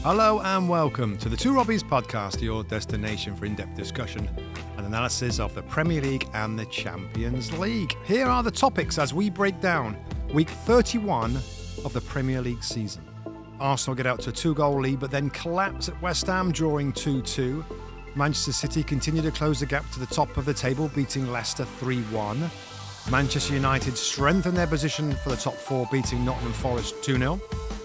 Hello and welcome to the Two Robbies Podcast, your destination for in-depth discussion and analysis of the Premier League and the Champions League. Here are the topics as we break down week 31 of the Premier League season. Arsenal get out to a 2-goal lead but then collapse at West Ham, drawing 2-2. Manchester City continue to close the gap to the top of the table, beating Leicester 3-1. Manchester United strengthen their position for the top four, beating Nottingham Forest 2-0.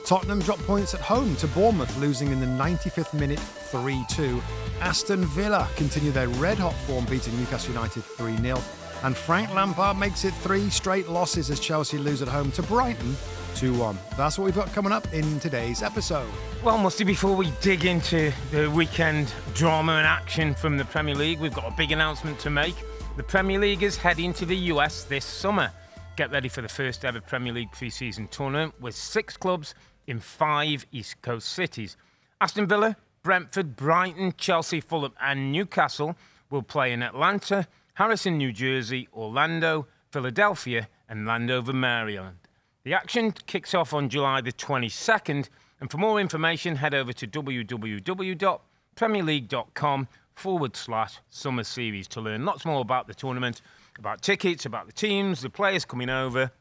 Tottenham drop points at home to Bournemouth, losing in the 95th minute 3-2. Aston Villa continue their red-hot form, beating Newcastle United 3-0. And Frank Lampard makes it 3 straight losses as Chelsea lose at home to Brighton 2-1. That's what we've got coming up in today's episode. Well, Musty, before we dig into the weekend drama and action from the Premier League, we've got a big announcement to make. The Premier League is heading to the US this summer. Get ready for the first ever Premier League pre-season tournament with 6 clubs in 5 East Coast cities. Aston Villa, Brentford, Brighton, Chelsea, Fulham and Newcastle will play in Atlanta, Harrison, New Jersey, Orlando, Philadelphia and Landover, Maryland. The action kicks off on July the 22nd, and for more information head over to www.premierleague.com/summer series to learn lots more about the tournament, about tickets, about the teams, the players coming over.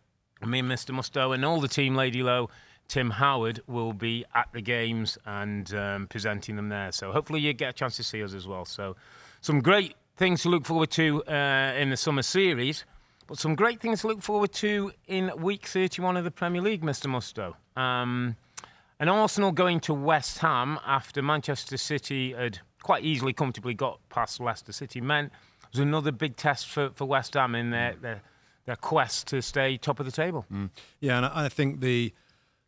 And me and Mr. Musto and all the team, Lady Low, Tim Howard, will be at the games and presenting them there. So hopefully you get a chance to see us as well. So some great things to look forward to in the summer series, but some great things to look forward to in week 31 of the Premier League, Mr. Musto. And Arsenal going to West Ham after Manchester City had quite easily, comfortably got past Leicester City meant it was another big test for West Ham in their quest to stay top of the table. Yeah, and I think the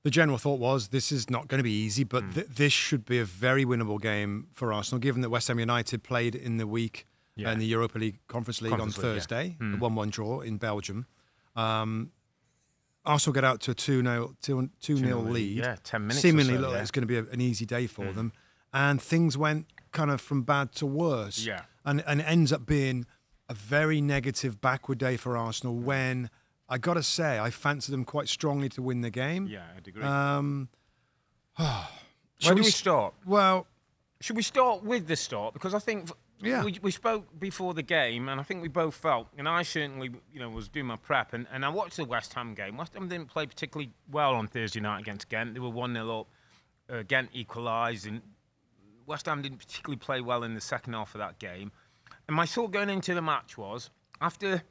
general thought was this is not going to be easy, but this should be a very winnable game for Arsenal, given that West Ham United played in the week in the Europa League Conference League on Thursday, a 1-1 draw in Belgium. Arsenal get out to a 2-0 lead. Yeah, 10 minutes Seemingly or so, looked like it's going to be an easy day for them. And things went kind of from bad to worse. Yeah. And it ends up being a very negative backward day for Arsenal when, I got to say, I fancy them quite strongly to win the game. Yeah, I'd agree. Where do we start? Well, should we start with the start? Because I think we spoke before the game, and I think we both felt, and I certainly was doing my prep, and I watched the West Ham game. West Ham didn't play particularly well on Thursday night against Ghent. They were 1-0 up. Ghent equalised, and West Ham didn't particularly play well in the second half of that game. And my thought going into the match was, after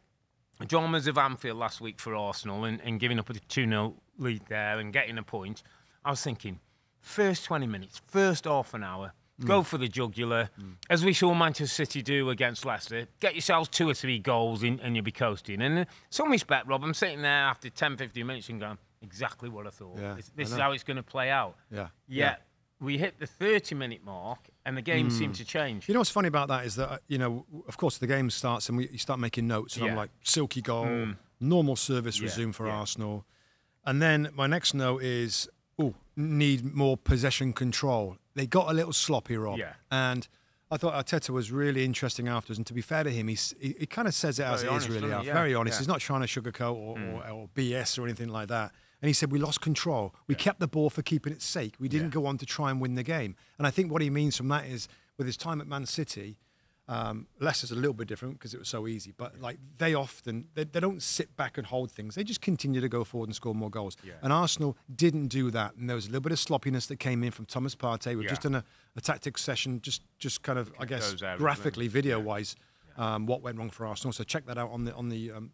the dramas of Anfield last week for Arsenal and giving up a 2-0 lead there and getting a point, I was thinking, first 20 minutes, first half an hour, go for the jugular. As we saw Manchester City do against Leicester, get yourselves 2 or 3 goals and you'll be coasting. And in some respect, Rob, I'm sitting there after 10, 15 minutes and going, exactly what I thought. Yeah, this is how it's going to play out. Yeah. We hit the 30-minute mark and the game seemed to change. You know what's funny about that is that, of course, the game starts and you start making notes. And I'm like, silky goal, normal service resumed for Arsenal. And then my next note is, need more possession control. They got a little sloppy, Rob. Yeah. And I thought Arteta was really interesting afterwards. And to be fair to him, he kind of says it as it is, really. Very honest. He's not trying to sugarcoat or BS or anything like that. And he said, we lost control. We kept the ball for keeping its sake. We didn't go on to try and win the game. And I think what he means from that is, with his time at Man City, Leicester's a little bit different because it was so easy. But like they don't sit back and hold things. They just continue to go forward and score more goals. Yeah. And Arsenal didn't do that. And there was a little bit of sloppiness that came in from Thomas Partey. We've just done a tactics session, just kind of, I guess, graphically, video-wise, what went wrong for Arsenal. So check that out on the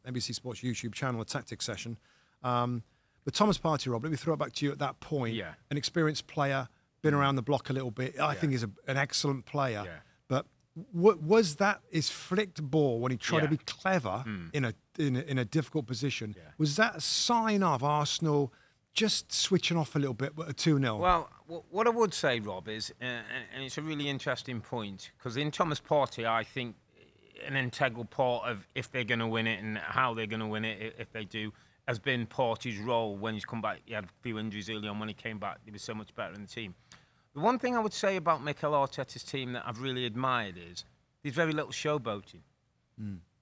NBC Sports YouTube channel, a tactics session. But Thomas Partey, Rob, let me throw it back to you at that point. Yeah. An experienced player, been around the block a little bit. I think he's an excellent player. Yeah. But was that his flicked ball when he tried to be clever in a difficult position? Yeah. Was that a sign of Arsenal just switching off a little bit with a 2-0? Well, what I would say, Rob, is, and it's a really interesting point, because in Thomas Partey, I think an integral part of if they're going to win it and how they're going to win it, if they do, has been Partey's role when he's come back. He had a few injuries early on. When he came back, he was so much better in the team. The one thing I would say about Mikel Arteta's team that I've really admired is there's very little showboating.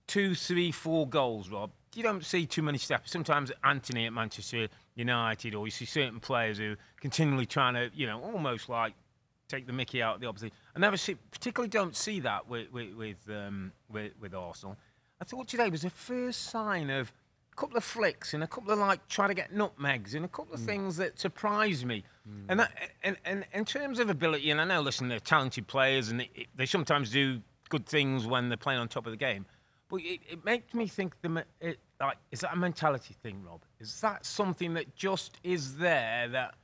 2, 3, 4 goals, Rob. You don't see too many steps. Sometimes Anthony at Manchester United, or you see certain players who continually trying to, almost like take the mickey out of the opposition. I never particularly don't see that with Arsenal. I thought today was the first sign of a couple of flicks and a couple of trying to get nutmegs and a couple of things that surprised me. And in terms of ability, and I know, listen, they're talented players and they sometimes do good things when they're playing on top of the game. But it makes me think, is that a mentality thing, Rob? Is that something that just is there that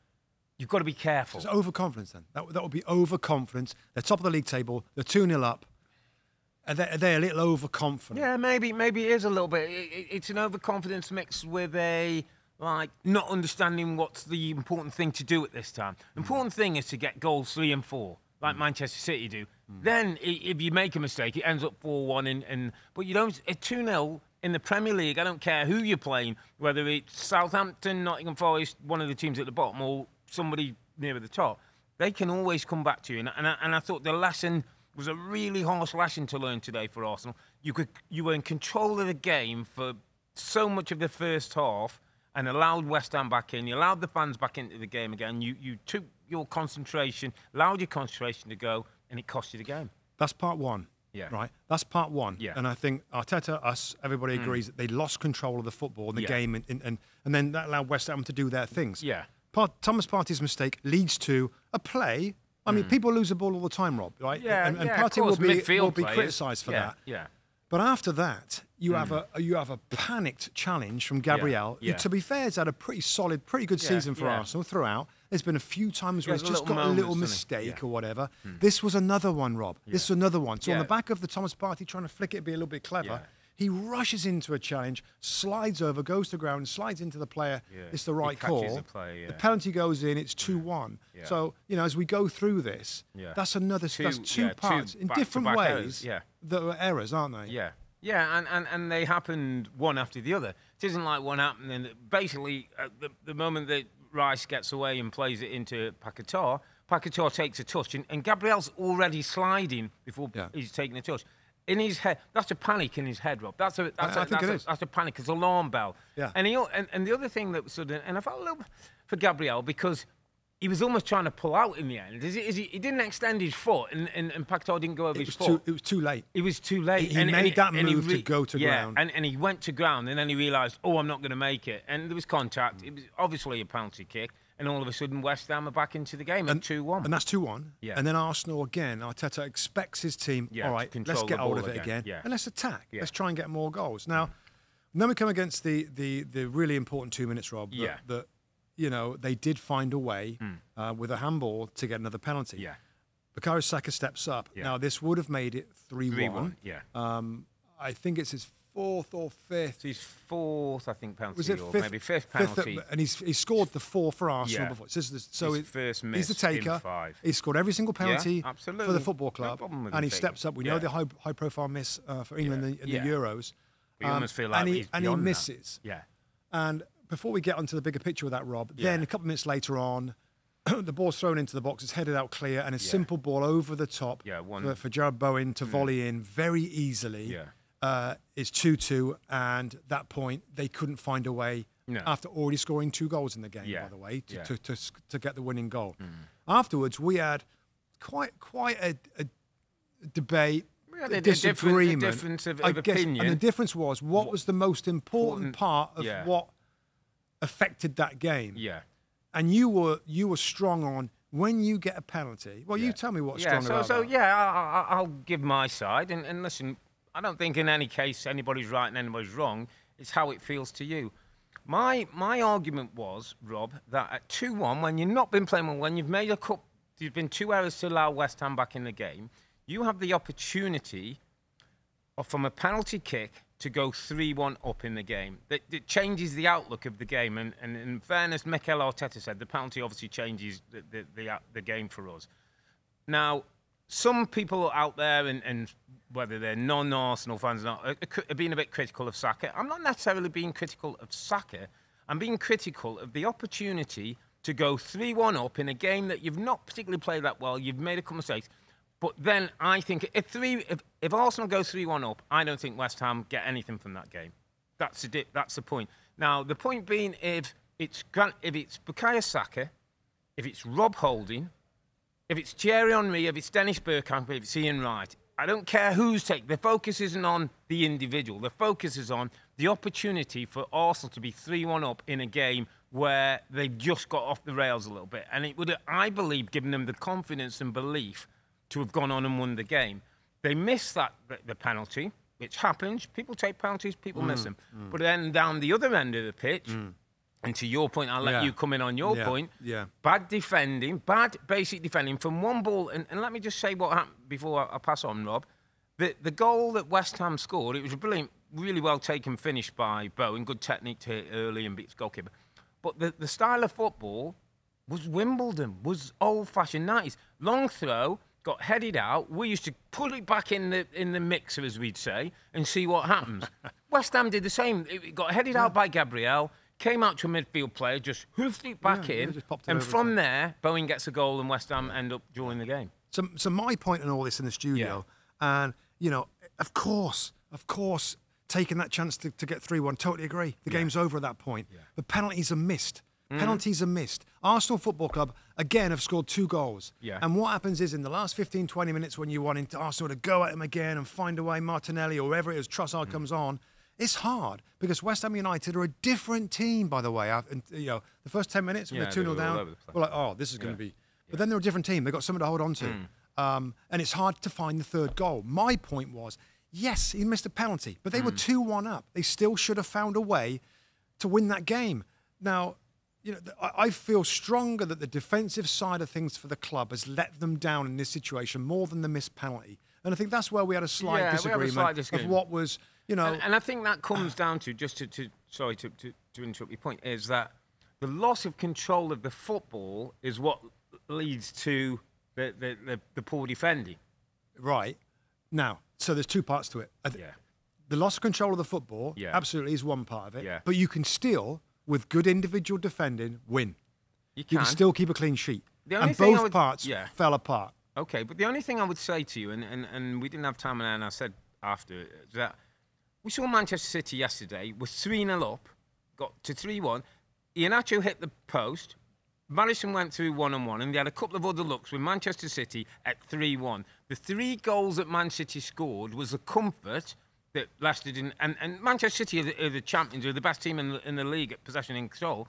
you've got to be careful? It's overconfidence then. That would be overconfidence. They're top of the league table. They're 2-0 up. Are they a little overconfident? Yeah, maybe it is a little bit. It's an overconfidence mixed with a not understanding what's the important thing to do at this time. The important thing is to get goals 3 and 4, like Manchester City do. Then if you make a mistake, it ends up 4-1. But you don't. At 2-0 in the Premier League, I don't care who you're playing, whether it's Southampton, Nottingham Forest, one of the teams at the bottom, or somebody near the top. They can always come back to you. And I thought the lesson was a really harsh lesson to learn today for Arsenal. You were in control of the game for so much of the first half and allowed West Ham back in. You allowed the fans back into the game again. You took your concentration, allowed your concentration to go, and it cost you the game. That's part one. Yeah. Right? That's part one. Yeah. And I think Arteta, everybody agrees that they lost control of the football and the game, and then that allowed West Ham to do their things. Yeah. Thomas Partey's mistake leads to a play. I mean, people lose the ball all the time, Rob, right? Yeah, and Partey will be criticised for that. Yeah. But after that, you have a panicked challenge from Gabriel. Yeah. To be fair, he's had a pretty solid, pretty good season for Arsenal throughout. There's been a few times where he's just got a little mistake or whatever. This was another one, Rob. This was another one. So on the back of the Thomas Partey trying to flick it, be a little bit clever, he rushes into a challenge, slides over, goes to ground, slides into the player. It's the right call. The penalty goes in. It's 2-1. So as we go through this, that's two parts in different ways that are errors, aren't they? Yeah. Yeah, and they happened one after the other. It isn't like one happened and basically the moment that Rice gets away and plays it into Paquetá takes a touch and Gabriel's already sliding before he's taking a touch. In his head, that's a panic in his head, Rob. That's a panic. It's an alarm bell. Yeah. And the other thing that and I felt a little for Gabriel because he was almost trying to pull out in the end. He didn't extend his foot, and Paquetá didn't go over his foot. It was too late. It was too late. He made that move to go to ground. And he went to ground, and then he realised, I'm not going to make it. And there was contact. It was obviously a penalty kick. And all of a sudden, West Ham are back into the game at 2-1. And that's 2-1. Yeah. And then Arsenal again, Arteta expects his team, all right, let's get hold of it again. And let's attack. Let's try and get more goals. Now, then we come against the really important 2 minutes, Rob, that they did find a way with a handball to get another penalty. Yeah. Bukayo Saka steps up. Now, this would have made it 3-1. Yeah. I think it's his fourth or fifth. His fourth, I think, penalty. Was it or fifth? Maybe fifth penalty. And he scored the 4 for Arsenal before. So his first miss he's the taker. in 5. He scored every single penalty for the football club. No and he steps up. We know the high-profile miss for England in the Euros. We almost feel like he misses. That. Yeah. And before we get onto the bigger picture of that, Rob, then a couple of minutes later on, the ball's thrown into the box, it's headed out clear, and a simple ball over the top for Jared Bowen to volley in very easily. Yeah. It's 2-2, and at that point, they couldn't find a way, after already scoring 2 goals in the game, by the way, to get the winning goal. Afterwards, we had quite a debate, a disagreement. A difference of opinion. And the difference was, what was the most important part of what affected that game? Yeah. And you were strong on, when you get a penalty, well, you tell me what's strong about that. I'll give my side. And listen, I don't think in any case anybody's right and anybody's wrong. It's how it feels to you. My argument was, Rob, that at 2-1, when you've not been playing well, when you've made there's been 2 errors to allow West Ham back in the game, you have the opportunity from a penalty kick to go 3-1 up in the game. It changes the outlook of the game. And in fairness, Mikel Arteta said the penalty obviously changes the game for us. Now, some people out there, and whether they're non-Arsenal fans or not, are being a bit critical of Saka. I'm not necessarily being critical of Saka. I'm being critical of the opportunity to go 3-1 up in a game that you've not particularly played that well. You've made a couple of mistakes. But then I think if Arsenal go 3-1 up, I don't think West Ham get anything from that game. That's the point. Now, the point being, if it's Bukayo Saka, if it's Rob Holding, if it's Thierry Henry, if it's Dennis Bergkamp, if it's Ian Wright, I don't care who's taking. The focus isn't on the individual. The focus is on the opportunity for Arsenal to be 3-1 up in a game where they've just got off the rails a little bit. And it would, I believe, given them the confidence and belief to have gone on and won the game. They missed the penalty, which happens. People take penalties, people miss them. But then down the other end of the pitch, and to your point, I'll let you come in on your point. Yeah. Bad defending, bad basic defending from one ball. And let me just say what happened before I pass on, Rob. The goal that West Ham scored, it was a brilliant, really well taken finish by Bowen. Good technique to hit early and beat his goalkeeper. But the style of football was Wimbledon, was old-fashioned 90s. Long throw, got headed out. We used to put it back in the mixer, as we'd say, and see what happens. West Ham did the same. It got headed out by Gabriel. Came out to a midfield player, just hoofed it back in, and from there, Bowen gets a goal and West Ham end up drawing the game. So my point in all this in the studio, and, you know, of course, taking that chance to get 3-1, totally agree. The game's over at that point. Yeah. But penalties are missed. Penalties are missed. Arsenal Football Club, again, have scored 2 goals. Yeah. And what happens is in the last 15, 20 minutes when you want Arsenal to go at him again and find a way, Martinelli or whoever it is, Trossard comes on, it's hard because West Ham United are a different team, by the way. And, you know, the first 10 minutes when they're 2-0 down, we're like, oh, this is going to be... But then they're a different team. They've got something to hold on to. And it's hard to find the third goal. My point was, yes, he missed a penalty, but they were 2-1 up. They still should have found a way to win that game. Now, you know, I feel stronger that the defensive side of things for the club has let them down in this situation more than the missed penalty. And I think that's where we had a slight disagreement of what was... You know, and I think that comes down to, just to interrupt your point, is that the loss of control of the football is what leads to the poor defending. Right. Now, so there's 2 parts to it. The loss of control of the football absolutely is one part of it. Yeah. But you can still, with good individual defending, win. You can still keep a clean sheet. And both parts fell apart. Okay, but the only thing I would say to you, and we didn't have time, and I said after, is that we saw Manchester City yesterday, was 3-0 up, got to 3-1. Iheanacho hit the post. Maddison went through one-on-one, and they had a couple of other looks with Manchester City at 3-1. The 3 goals that Man City scored was a comfort that Leicester didn't. And Manchester City are the champions, are the best team in the league at possession and control.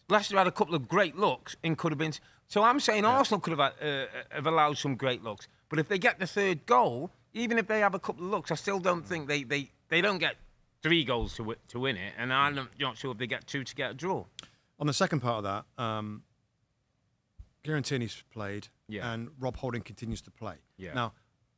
Leicester had a couple of great looks and could have been. So I'm saying Arsenal could have allowed some great looks. But if they get the 3rd goal, even if they have a couple of looks, I still don't think they don't get 3 goals to win it, and I'm not sure if they get 2 to get a draw. On the second part of that, Kieran Tierney's played, and Rob Holding continues to play. Yeah. Now,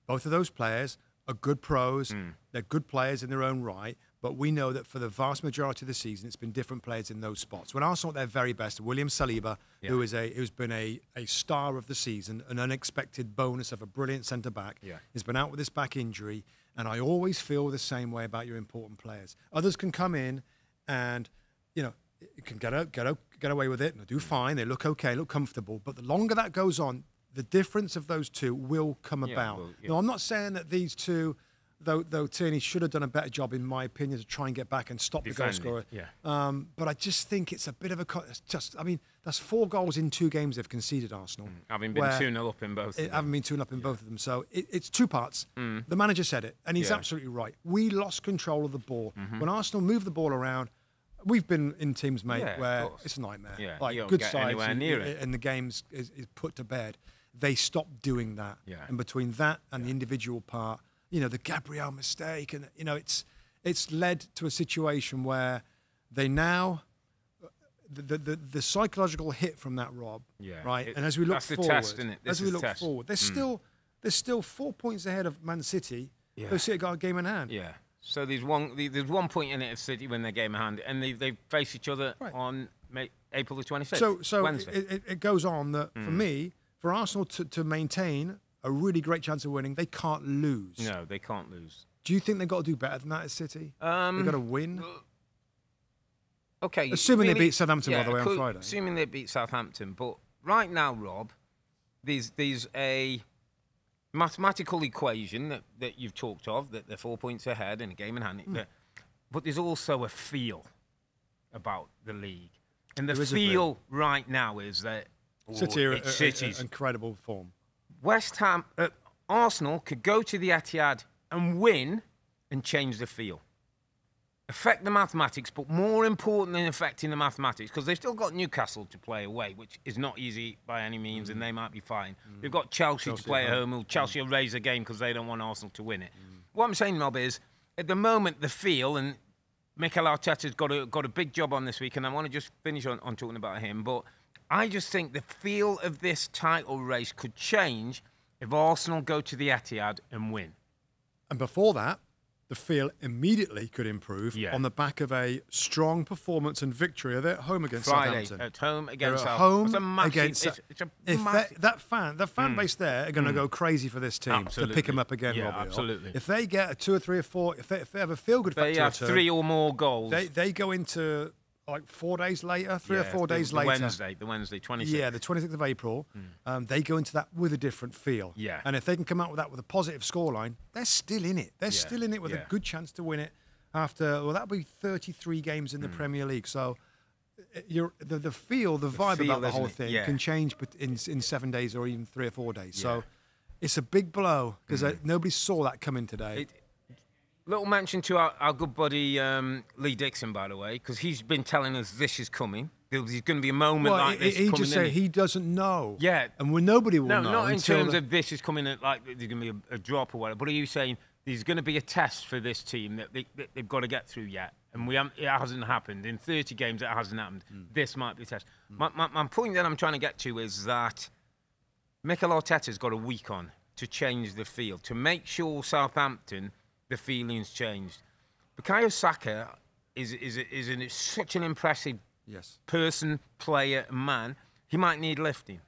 both of those players are good pros. They're good players in their own right, but we know that for the vast majority of the season, it's been different players in those spots. When Arsenal at their very best, William Saliba, who's been a star of the season, an unexpected bonus of a brilliant centre-back, has been out with this back injury. And I always feel the same way about your important players. Others can come in and, you know, can get away with it and do fine. They look okay, look comfortable. But the longer that goes on, the difference of those 2 will come about. Now, I'm not saying that these 2, though Tierney should have done a better job, in my opinion, to try and get back and stop the goal scorer. But I just think it's a bit of a... I mean, that's 4 goals in 2 games they've conceded, Arsenal. Having been 2-0 up in both of them. Having been 2-0 up in both of them. So it's 2 parts. The manager said it, and he's absolutely right. We lost control of the ball. When Arsenal moved the ball around, we've been in teams, mate, where it's a nightmare. Yeah, like good sides, and the game's is put to bed. They stopped doing that. Yeah. And between that and the individual part, you know, the Gabriel mistake, and, you know, it's led to a situation where they now... The psychological hit from that, Rob, right? And as we look forward, test, isn't it? As we look forward, there's still 4 points ahead of Man City. Those City got a game in hand. Yeah. So there's 1 point in it of City when they game in hand, and they face each other on April the 26th. So Wednesday. It goes on that for me, for Arsenal to maintain a really great chance of winning, they can't lose. No, they can't lose. Do you think they've got to do better than that at City? They've got to win. Okay. Assuming they beat Southampton, by the way, on Friday. Assuming they beat Southampton. But right now, Rob, there's a mathematical equation that you've talked of, that they're 4 points ahead in a game in hand. But there's also a feel about the league. And the feel right now is that City are incredible form. Arsenal could go to the Etihad and win and change the feel. Affect the mathematics, but more important than affecting the mathematics, because they've still got Newcastle to play away, which is not easy by any means, and they might be fine. They've got Chelsea to play at home. Chelsea will raise a game because they don't want Arsenal to win it. What I'm saying, Rob, is at the moment the feel, and Mikel Arteta's got a big job on this week, and I want to just finish on talking about him, but I just think the feel of this title race could change if Arsenal go to the Etihad and win. And before that, the feel immediately could improve on the back of a strong performance and victory. They're at home against Southampton. At home against Southampton. That fan base there are going to go crazy for this team to pick them up again. Yeah, absolutely. If they get a 2 or 3 or 4, if they have a feel good factor, they have 3 or more goals. They go into like 4 days later, 3 or 4 days later. The Wednesday, 26th. Yeah, the 26th of April. They go into that with a different feel. Yeah. And if they can come out with that with a positive scoreline, they're still in it. They're still in it with a good chance to win it after, that'll be 33 games in the Premier League. So the feel, the vibe about the whole thing can change in 7 days or even 3 or 4 days. So it's a big blow because nobody saw that coming today. Little mention to our good buddy Lee Dixon, by the way, because he's been telling us this is coming. There's going to be a moment like this coming. He just said he doesn't know. Yeah. And nobody will know. No, not in terms of this is coming, like there's going to be a drop or whatever. But are you saying there's going to be a test for this team that they've got to get through yet? And it hasn't happened. In 30 games, it hasn't happened. This might be a test. My point that I'm trying to get to is that Mikel Arteta's got a week on to change the field, to make sure Southampton, the feelings changed. Bukayo Saka is such an impressive person, player, man. He might need lifting.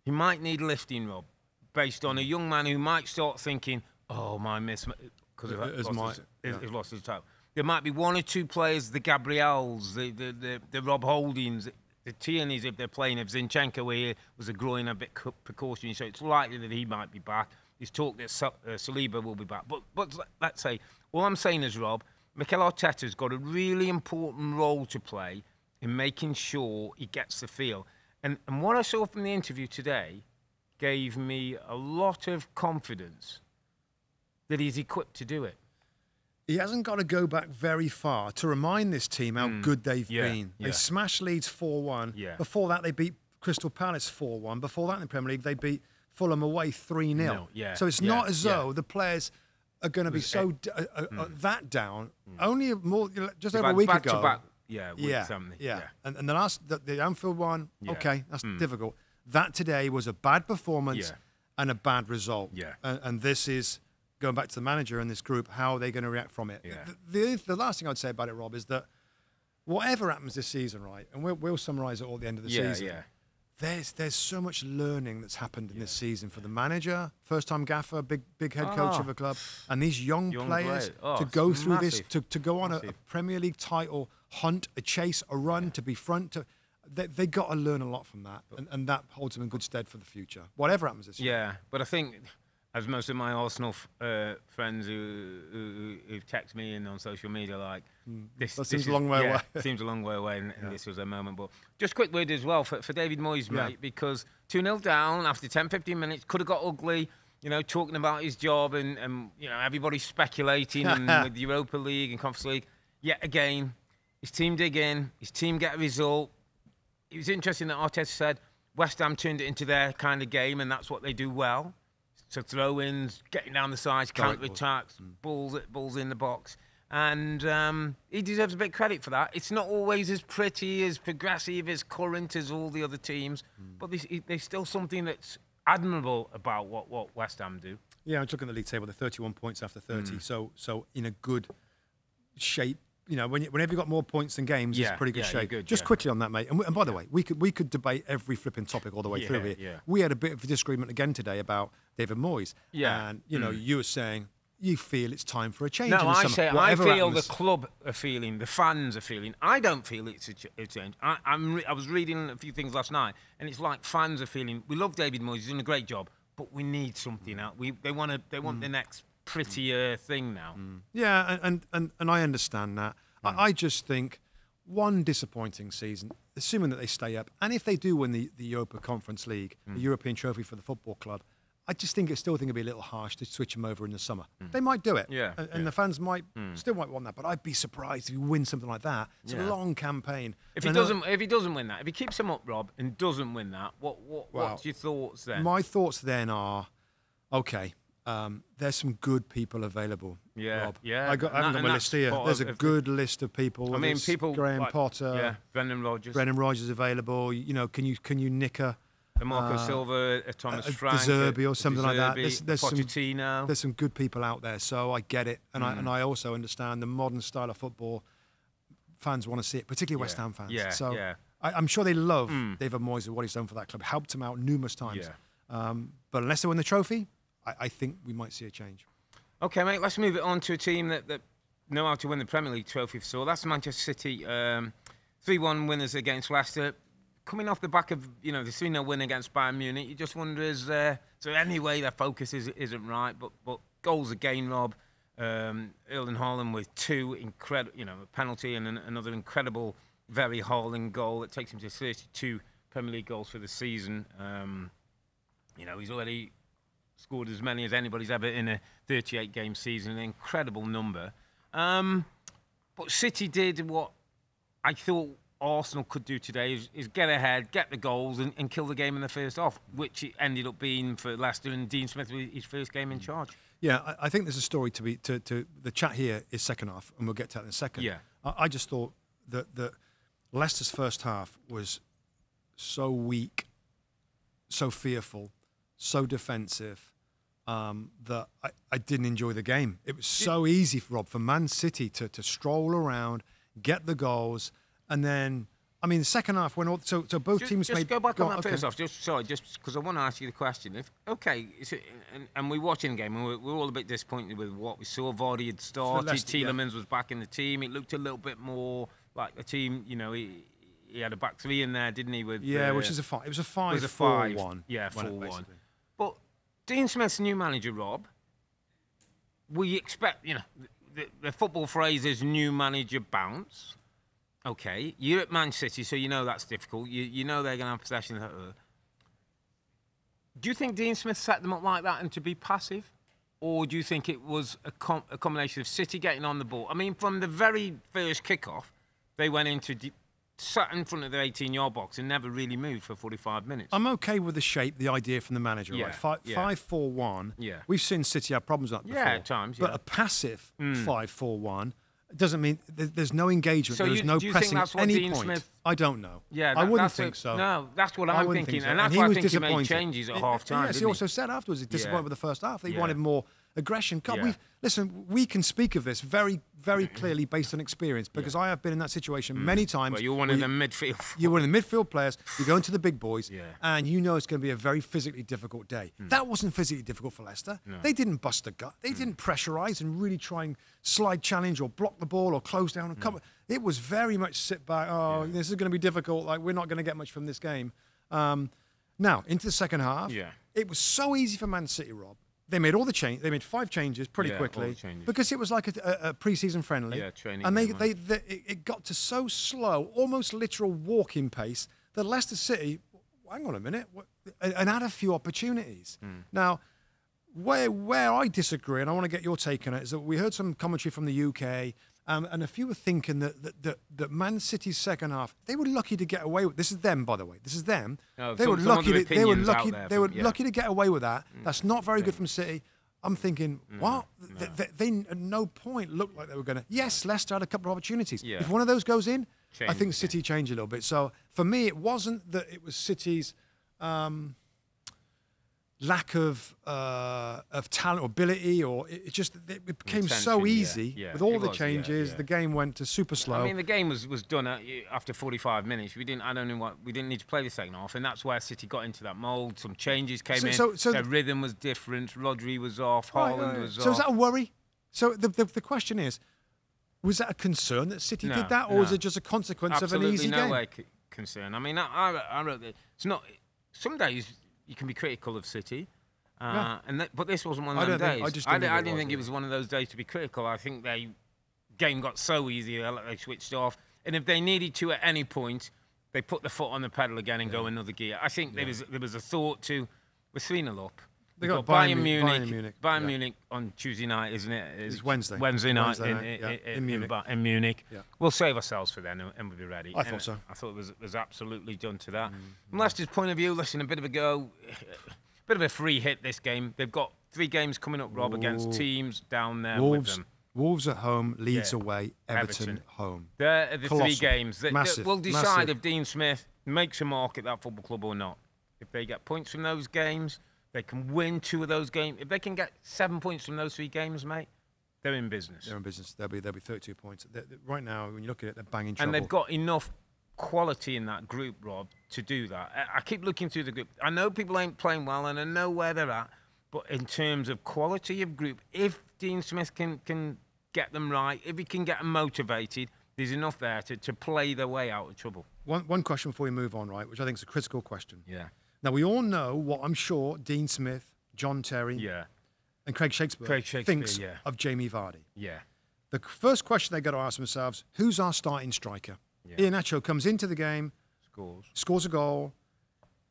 He might need lifting, Rob, based on a young man who might start thinking, oh, my miss, because he's lost his title. There might be 1 or 2 players, the Gabriels, the Rob Holdings, the Tierney's, if they're playing. If Zinchenko here was a groin a bit precautionary, so it's likely that he might be back. He's talked that Saliba will be back. But let's say, all I'm saying is, Rob, Mikel Arteta's got a really important role to play in making sure he gets the feel. And what I saw from the interview today gave me a lot of confidence that he's equipped to do it. He hasn't got to go back very far to remind this team how good they've been. They smashed Leeds 4-1. Yeah. Before that, they beat Crystal Palace 4-1. Before that, in the Premier League, they beat Fulham away 3-0. So it's not as though the players are going to be so that down. Only just over a week ago. Back. And the Anfield one, okay, that's difficult. That today was a bad performance and a bad result. And this is, going back to the manager and this group, how are they going to react from it? The last thing I'd say about it, Rob, is that whatever happens this season, right, and we'll summarise it all at the end of the season. There's so much learning that's happened in this season for the manager, first-time gaffer, big head coach of a club, and these young players to go through this, to go on a Premier League title hunt, a chase, a run, to be front. They got to learn a lot from that, and that holds them in good stead for the future, whatever happens this year. Yeah, but I think, as most of my Arsenal friends who've texted me in on social media, like, this seems a long way away. Seems a long way away, and this was a moment. But just a quick word as well for David Moyes, mate, because 2-0 down after 10, 15 minutes, could have got ugly, talking about his job and everybody speculating and with the Europa League and Conference League. Yet again, his team dig in, his team get a result. It was interesting that Arteta said West Ham turned it into their kind of game, and that's what they do well. So throw-ins, getting down the sides, counter-attacks, balls in the box. And he deserves a bit of credit for that. It's not always as pretty, as progressive, as current as all the other teams, but there's still something that's admirable about what West Ham do. Yeah, I'm looking at the league table. They're 31 points after 30, so in a good shape. Whenever you've got more points than games, it's pretty good shape. Good, Just quickly on that, mate. And by the way, we could debate every flipping topic all the way through here. Yeah. We had a bit of a disagreement again today about David Moyes. Yeah. And, you were saying you feel it's time for a change. No, in the I summer. say Whatever I feel happens. the club are feeling, the fans are feeling. I don't feel it's a change. I was reading a few things last night, and it's like fans are feeling, we love David Moyes, he's doing a great job, but we need something out. They want the next prettier thing now. Yeah, and I understand that. I just think one disappointing season, assuming that they stay up, and if they do win the Europa Conference League, the European trophy for the football club, I just still think it'd be a little harsh to switch him over in the summer. They might do it, and the fans still might want that. But I'd be surprised if you win something like that. It's a long campaign. If he doesn't win that, if he keeps him up, Rob, and doesn't win that, what's your thoughts then? My thoughts then are, okay, there's some good people available. Rob. I haven't got my list here. There's a good list of people. I mean, people Graham like, Potter, Brendan Rodgers. Brendan Rodgers available. You know, can you nick a Marco Silva, Thomas Frank, De Zerbi or something like that. There's some good people out there, so I get it, and I also understand the modern style of football. Fans want to see it, particularly West Ham fans. I'm sure they love David Moyes and what he's done for that club. Helped him out numerous times. But unless they win the trophy, I think we might see a change. Okay, mate. Let's move it on to a team that know how to win the Premier League trophy. So that's Manchester City, 3-1 winners against Leicester. Coming off the back of, the 3-0 win against Bayern Munich, you just wonder, is there any way their focus isn't right? But goals again, Rob. Erling Haaland with two incredible, a penalty and another incredible, very Haaland goal that takes him to 32 Premier League goals for the season. He's already scored as many as anybody's ever in a 38-game season, an incredible number. But City did what I thought Arsenal could do today is get ahead, get the goals and kill the game in the first half, which it ended up being for Leicester and Dean Smith with his first game in charge. Yeah, I think there's a story to the chat here is second half, and we'll get to that in a second. Yeah. I just thought that Leicester's first half was so weak, so fearful, so defensive, that I didn't enjoy the game. It was so easy for Man City to stroll around, get the goals, and then, the second half when both teams made. Just go back on that first half. Just because I want to ask you the question. And we're watching the game, and we're all a bit disappointed with what we saw. Vardy had started. Tielemans was back in the team. It looked a little bit more like the team. He had a back three in there, didn't he? With which is a 5. It was a 5-4-1. Yeah, 4-1. But Dean Smith's new manager, Rob. We expect the football phrase is new manager bounce. Okay, you're at Man City, so you know that's difficult. You know they're going to have possession. Do you think Dean Smith set them up like that and to be passive? Or do you think it was a combination of City getting on the ball? From the very first kickoff, they went sat in front of the 18-yard box and never really moved for 45 minutes. I'm okay with the shape, the idea from the manager, right? 5-4-1. Yeah. We've seen City have problems with that before. Yeah, at times, But a passive 5-4-1 doesn't mean there's no engagement. There's no pressing at any point. Smith, I don't know. Yeah, I wouldn't think so. No, that's what I'm thinking. So. And that's why I think he made changes at half-time. Yes, he also said afterwards he's disappointed with the first half. He wanted more aggression. Listen, we can speak of this very, very clearly based on experience because I have been in that situation many times. Well, you're one of the midfield. You're one of the midfield players. You go into the big boys, and you know it's going to be a very physically difficult day. That wasn't physically difficult for Leicester. No. They didn't bust a gut. They didn't pressurise and really try and slide challenge or block the ball or close down and cover. It was very much sit back. This is going to be difficult. Like we're not going to get much from this game. Now into the second half. It was so easy for Man City, Rob. They made all the change. They made 5 changes pretty quickly because it was like a pre-season friendly. Yeah, training. And it got to so slow, almost literal walking pace that Leicester City. Hang on a minute, and had a few opportunities. Now, where I disagree, and I want to get your take on it, is that we heard some commentary from the UK, and a few were thinking that Man City's second half, they were lucky to get away with. This is them, by the way. This is them. No, they were lucky. They were lucky to get away with that. That's not very good from City. I'm thinking, what? No. They at no point looked like they were going to. Yes, Leicester had a couple of opportunities. Yeah. If one of those goes in, I think City changed a little bit. So for me, it wasn't that it was City's lack of talent or ability, or it became so easy with all the changes. The game went to super slow. The game was done after 45 minutes. We didn't need to play the second half, and that's where City got into that mould. Some changes came in. So their rhythm was different. Rodri was off. Haaland was off. So is that a worry? So the question is, was that a concern that City did that, or was it just a consequence of an easy game? Absolutely no way concern. I wrote that it's not. Some days you can be critical of City, but this wasn't one of those days. I didn't think it was one of those days to be critical. I think their game got so easy they switched off, and if they needed to at any point, they put the foot on the pedal again and go another gear. I think there was a thought to, we're 3-0 up. They got Bayern Munich. Bayern Munich on Tuesday night, isn't it? It's Wednesday. Wednesday night in Munich. In Munich. Yeah. We'll save ourselves for then, and we'll be ready. I thought so. I thought it was absolutely done to that. From Leicester's point of view, listen, a bit of a go, a bit of a free hit this game. They've got 3 games coming up, Rob, against teams down there with them. Wolves at home, Leeds away, Everton home. They're the Colossal. 3 games that will decide massive. if Dean Smith makes a mark at that football club or not. If they get points from those games, they can win 2 of those games. If they can get 7 points from those 3 games, mate, they're in business. They're in business. They'll be 32 points. Right now, when you look at it, they're banging trouble. And they've got enough quality in that group, Rob, to do that. I keep looking through the group. I know people ain't playing well, and I know where they're at. But in terms of quality of group, if Dean Smith can get them right, if he can get them motivated, there's enough there to play their way out of trouble. One question before we move on, right, which I think is a critical question. Yeah. Now, we all know what I'm sure Dean Smith, John Terry, and Craig Shakespeare thinks of Jamie Vardy. Yeah. The first question they got to ask themselves, who's our starting striker? Yeah. Iheanacho comes into the game, scores a goal.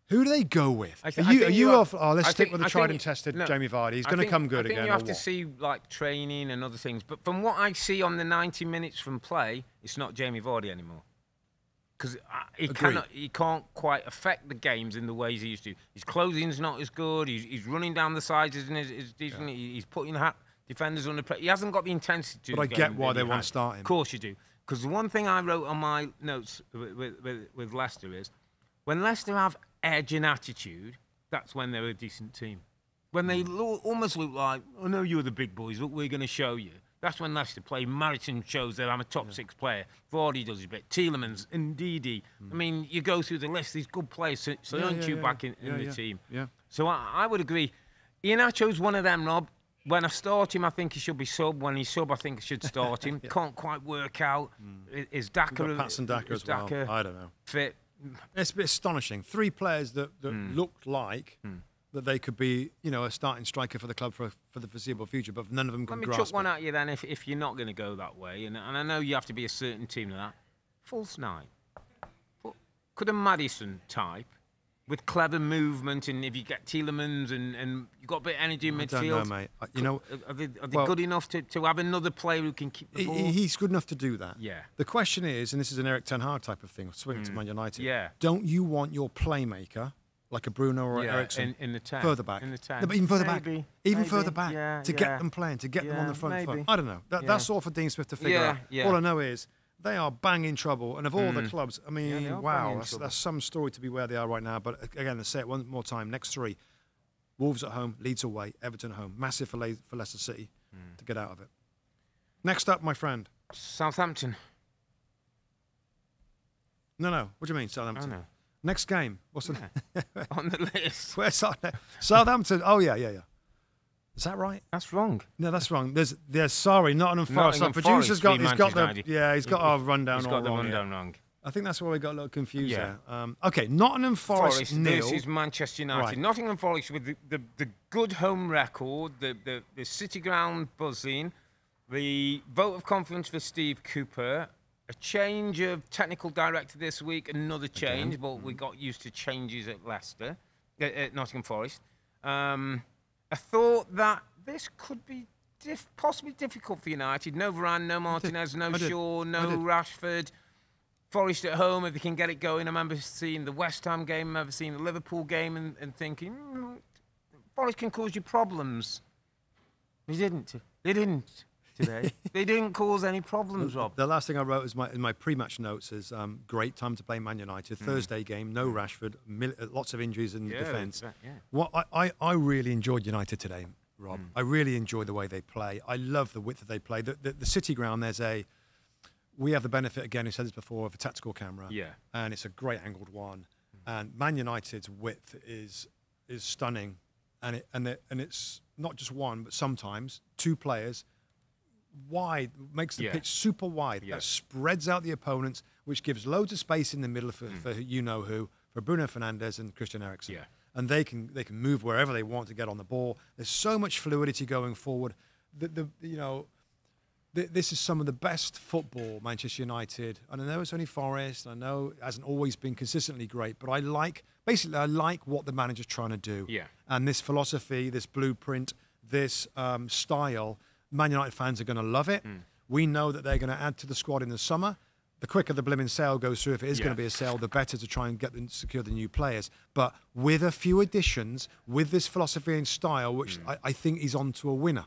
Who do they go with? Let's stick with the tried and tested Jamie Vardy. He's going to come good again. I think you have to see like training and other things. But from what I see on the 90 minutes from play, it's not Jamie Vardy anymore. Because he can't quite affect the games in the ways he used to. His clothing's not as good. He's running down the sides isn't as decent. He's putting defenders under pressure. He hasn't got the intensity. But I get why they want to start him. Of course you do. Because the one thing I wrote on my notes with Leicester is, when Leicester have edge and attitude, that's when they're a decent team. When they almost look like, I know you're the big boys, look, we're going to show you. That's when Leicester play. Mariton shows that I'm a top 6 player. Vardy does his bit. Tielemans, Ndidi. I mean, you go through the list, these good players, so they aren't you back in the team. Yeah. So I would agree. Iheanacho's one of them, Rob. When I start him, I think he should be sub. When he's sub, I think I should start him. Can't quite work out. Is Daka... Patson Daka as well. I don't know. Fit. It's a bit astonishing. 3 players that looked like that they could be, a starting striker for the club for the foreseeable future, but none of them can grasp it. Let me chuck one at you then, if you're not going to go that way, and I know you have to be a certain team to that. False 9. Could a Maddison type, with clever movement, and if you get Tielemans and you've got a bit of energy in midfield... I don't know, mate. Are they good enough to have another player who can keep the ball? He's good enough to do that. Yeah. The question is, and this is an Eric Ten Hag type of thing, swinging to Man United, don't you want your playmaker, like a Bruno or Ericsson, in the 10, further back? In the 10. No, but even further maybe, back. Further back, to get them playing, to get them on the front foot. I don't know. That's all for Dean Smith to figure out. Yeah. All I know is, they are banging trouble, and of all the clubs, I mean, wow, that's some story to be where they are right now. But again, let's say it one more time. Next 3, Wolves at home, Leeds away, Everton at home. Massive for Leicester City to get out of it. Next up, my friend. Southampton. No. What do you mean, Southampton? Oh, no. Next game. What's the on the list? Where's Southampton? Oh yeah. Is that right? That's wrong. No, that's wrong. Sorry, Nottingham Forest. Our producer's got our rundown. He's got the rundown wrong. I think that's where we got a little confused there. Okay, Nottingham Forest nil. This is Manchester United. Right. Nottingham Forest with the good home record, the City ground buzzing, the vote of confidence for Steve Cooper, a change of technical director this week, another change, but we got used to changes at Leicester, at Nottingham Forest. I thought that this could be possibly difficult for United. No Varane, no Martinez, no Shaw, no Rashford. Forest at home, if they can get it going. I remember seeing the West Ham game, I remember seeing the Liverpool game and thinking, Forest can cause you problems. They didn't today. They didn't cause any problems, Rob. The last thing I wrote in my pre-match notes is great time to play Man United. Thursday game, no Rashford, lots of injuries in defence. What I really enjoyed United today, Rob. I really enjoy the way they play. I love the width that they play. The City ground, we have the benefit, again, we said this before, of a tactical camera. Yeah. And it's a great angled one. And Man United's width is stunning. And it's not just one, but sometimes 2 players wide, makes the pitch super wide. That spreads out the opponents, which gives loads of space in the middle for you-know-who, for Bruno Fernandes and Christian Eriksen. Yeah. And they can move wherever they want to get on the ball. There's so much fluidity going forward. this is some of the best football Manchester United, and I know it's only Forest, and I know it hasn't always been consistently great, but I like what the manager's trying to do. Yeah. And this philosophy, this blueprint, this style, Man United fans are going to love it. We know that they're going to add to the squad in the summer. The quicker the blimmin' sale goes through, if it is going to be a sale, the better to try and secure the new players. But with a few additions, with this philosophy and style, which I think he's on to a winner.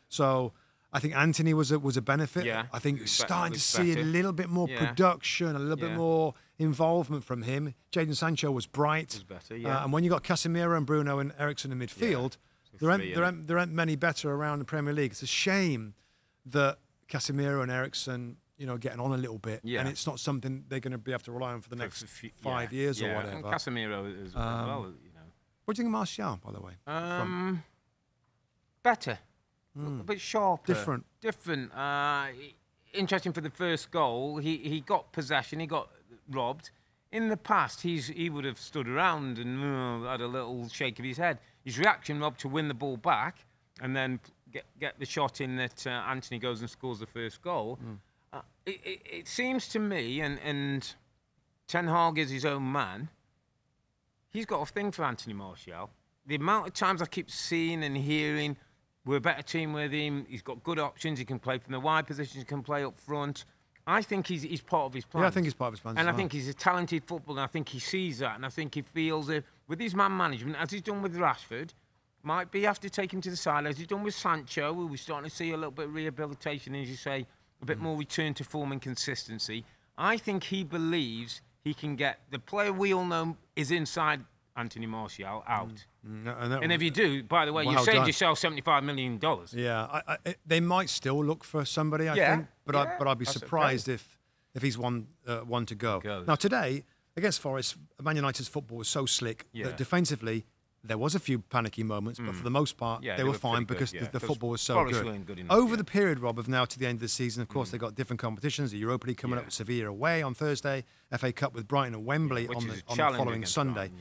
So I think Anthony was a benefit. Yeah. I think starting to see a little bit more production, a little bit more involvement from him. Jadon Sancho was bright. Was better, yeah. And when you got Casemiro and Bruno and Eriksen in midfield, there aren't many better around the Premier League. It's a shame that Casemiro and Eriksen, getting on a little bit, and it's not something they're going to be able to rely on for the next 5 years or whatever. And Casemiro as well, What do you think of Martial, by the way? Better. A bit sharper. Different. Interesting for the first goal. He got possession. He got robbed. In the past, he would have stood around and had a little shake of his head. His reaction, Rob, to win the ball back and then get the shot in that Anthony goes and scores the first goal. It seems to me, and Ten Hag is his own man, he's got a thing for Anthony Martial. The amount of times I keep seeing and hearing, we're a better team with him, he's got good options, he can play from the wide positions, he can play up front. I think he's part of his plan. Yeah, I think he's part of his plan. And I think he's a talented footballer, and I think he sees that, and I think he feels it with his man management, as he's done with Rashford, might be have to take him to the side, as he's done with Sancho, where we're starting to see a little bit of rehabilitation, as you say, a bit more return to form and consistency. I think he believes he can get the player we all know is inside Anthony Martial out. And if you do, by the way, you saved yourself $75 million. Yeah, they might still look for somebody, I think, but I'd be surprised if he's one to go. Now today against Forest, Man United's football was so slick that defensively there was a few panicky moments, but for the most part they were fine because the football was so good. Over the period, Rob, of now to the end of the season, of course they've got different competitions. The Europa League coming up with Sevilla away on Thursday, FA Cup with Brighton at Wembley on the following Sunday.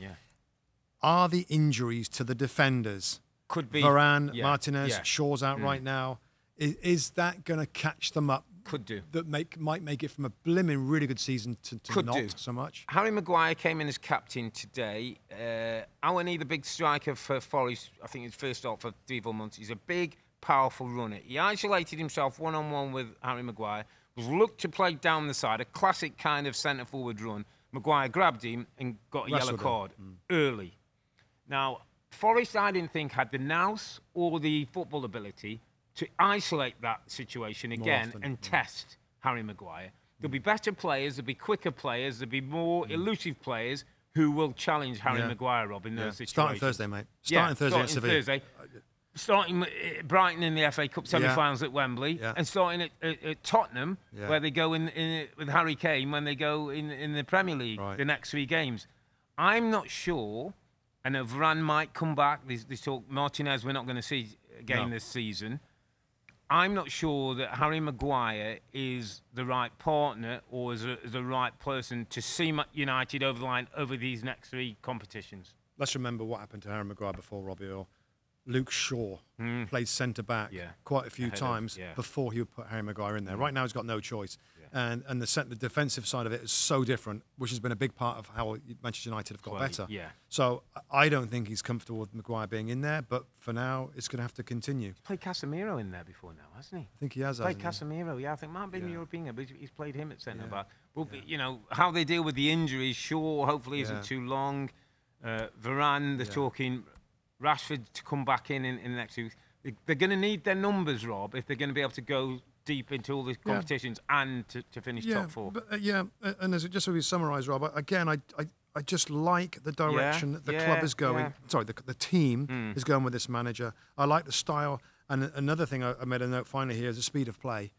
Are the injuries to the defenders, could be Varane, Martinez, Shaw's out right now, is that going to catch them up? Could do. That might make it from a blimmin' really good season to not so much. Harry Maguire came in as captain today. Awani, the big striker for Forest, I think his first start for 3-4 months. He's a big, powerful runner. He isolated himself one-on-one with Harry Maguire, was looked to play down the side, a classic kind of centre-forward run. Maguire grabbed him and got a yellow card early. Now, Forest, I didn't think, had the nous or the football ability to isolate that situation again and test Harry Maguire. There'll be better players, there'll be quicker players, there'll be more elusive players who will challenge Harry Maguire, Rob, in those situations. Starting Thursday, mate. Starting Thursday at Sevilla. Starting Brighton in the FA Cup semi-finals at Wembley, and starting at Tottenham, where they go in with Harry Kane when they go in the Premier League the next 3 games. I'm not sure. I know Varane might come back. There's talk Martinez we're not going to see again this season. I'm not sure that Harry Maguire is the right partner or is the right person to see United over the line over these next 3 competitions. Let's remember what happened to Harry Maguire before, Robbie. Luke Shaw played centre-back quite a few times before he would put Harry Maguire in there. Right now he's got no choice. And the defensive side of it is so different, which has been a big part of how Manchester United have got better. So I don't think he's comfortable with Maguire being in there, but for now it's going to have to continue. He's played Casemiro in there before now, hasn't he? I think he has. Played Casemiro, I think might be in the European game, but he's played him at centre-back. But, how they deal with the injuries, Shaw hopefully isn't too long. Varane, they're talking Rashford to come back in the next 2 weeks. They're going to need their numbers, Rob, if they're going to be able to go deep into all these competitions and to finish top 4. But, and as just so we summarise, Rob, again, I just like the direction that the club is going. Sorry, the team is going with this manager. I like the style. And another thing I made a note finally here is the speed of play.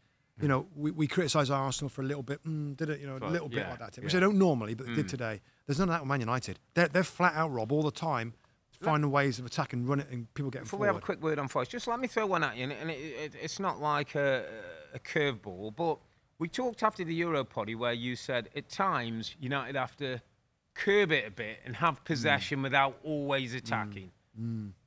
We criticise Arsenal for a little bit, did it, a little bit like that, which I don't normally, but they did today. There's none of that with Man United. They're flat out, Rob, all the time. Finding ways of attack and run it and people getting forward. Before we have a quick word on Forest, just let me throw one at you, and it's not like a curveball, but we talked after the Euro poddy where you said at times United have to curb it a bit and have possession without always attacking.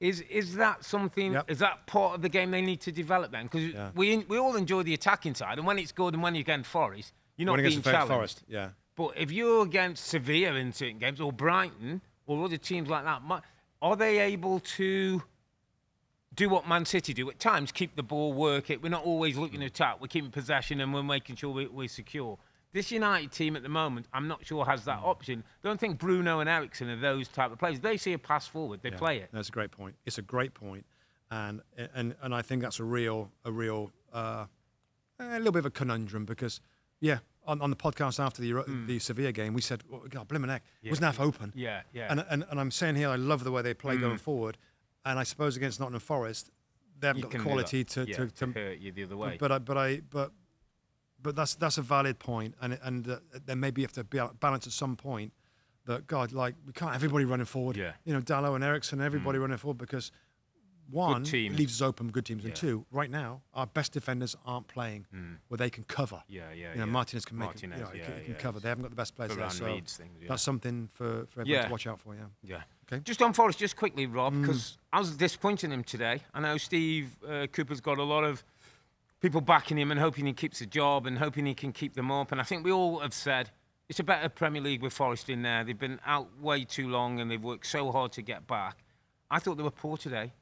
Is that something? Yep. Is that part of the game they need to develop then? Because we all enjoy the attacking side, and when it's good and when you're against Forest, you're not being challenged. Forest, yeah. But if you're against Sevilla in certain games, or Brighton, or other teams like that, are they able to do what Man City do at times? Keep the ball, work it. We're not always looking to attack. We're keeping possession and we're making sure we're secure. This United team at the moment, I'm not sure has that option. Don't think Bruno and Eriksen are those type of players. They see a pass forward, they play it. That's a great point. It's a great point, and I think that's a little bit of a conundrum because, on the podcast after the Sevilla game, we said, oh, God, blimmin' heck, wasn't half open. Yeah. And I'm saying here, I love the way they play going forward, and I suppose against Nottingham Forest, they haven't got the quality to hurt you the other way. But that's a valid point, and there maybe have to be a balance at some point. That God, like we can't have everybody running forward. Yeah. You know, Dalot and Eriksen, everybody running forward because one, it leaves us open, good teams, and two, right now our best defenders aren't playing where they can cover. You know, Martinez can make he can cover. They haven't got the best players there, so that's something for everyone to watch out for. Yeah. Okay. Just on Forest, just quickly, Rob, because I was disappointed in him today. I know Steve Cooper's got a lot of people backing him and hoping he keeps a job and hoping he can keep them up. And I think we all have said it's a better Premier League with Forest in there. They've been out way too long and they've worked so hard to get back. I thought they were poor today.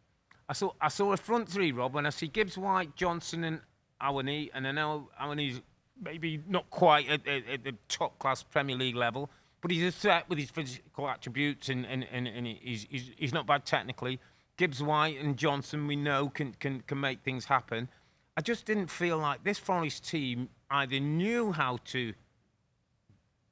I saw a front three, Rob, when I see Gibbs, White, Johnson and Awani, and I know Awani's maybe not quite at the top-class Premier League level, but he's a threat with his physical attributes and he's not bad technically. Gibbs, White and Johnson, we know, can make things happen. I just didn't feel like this Forest team either knew how to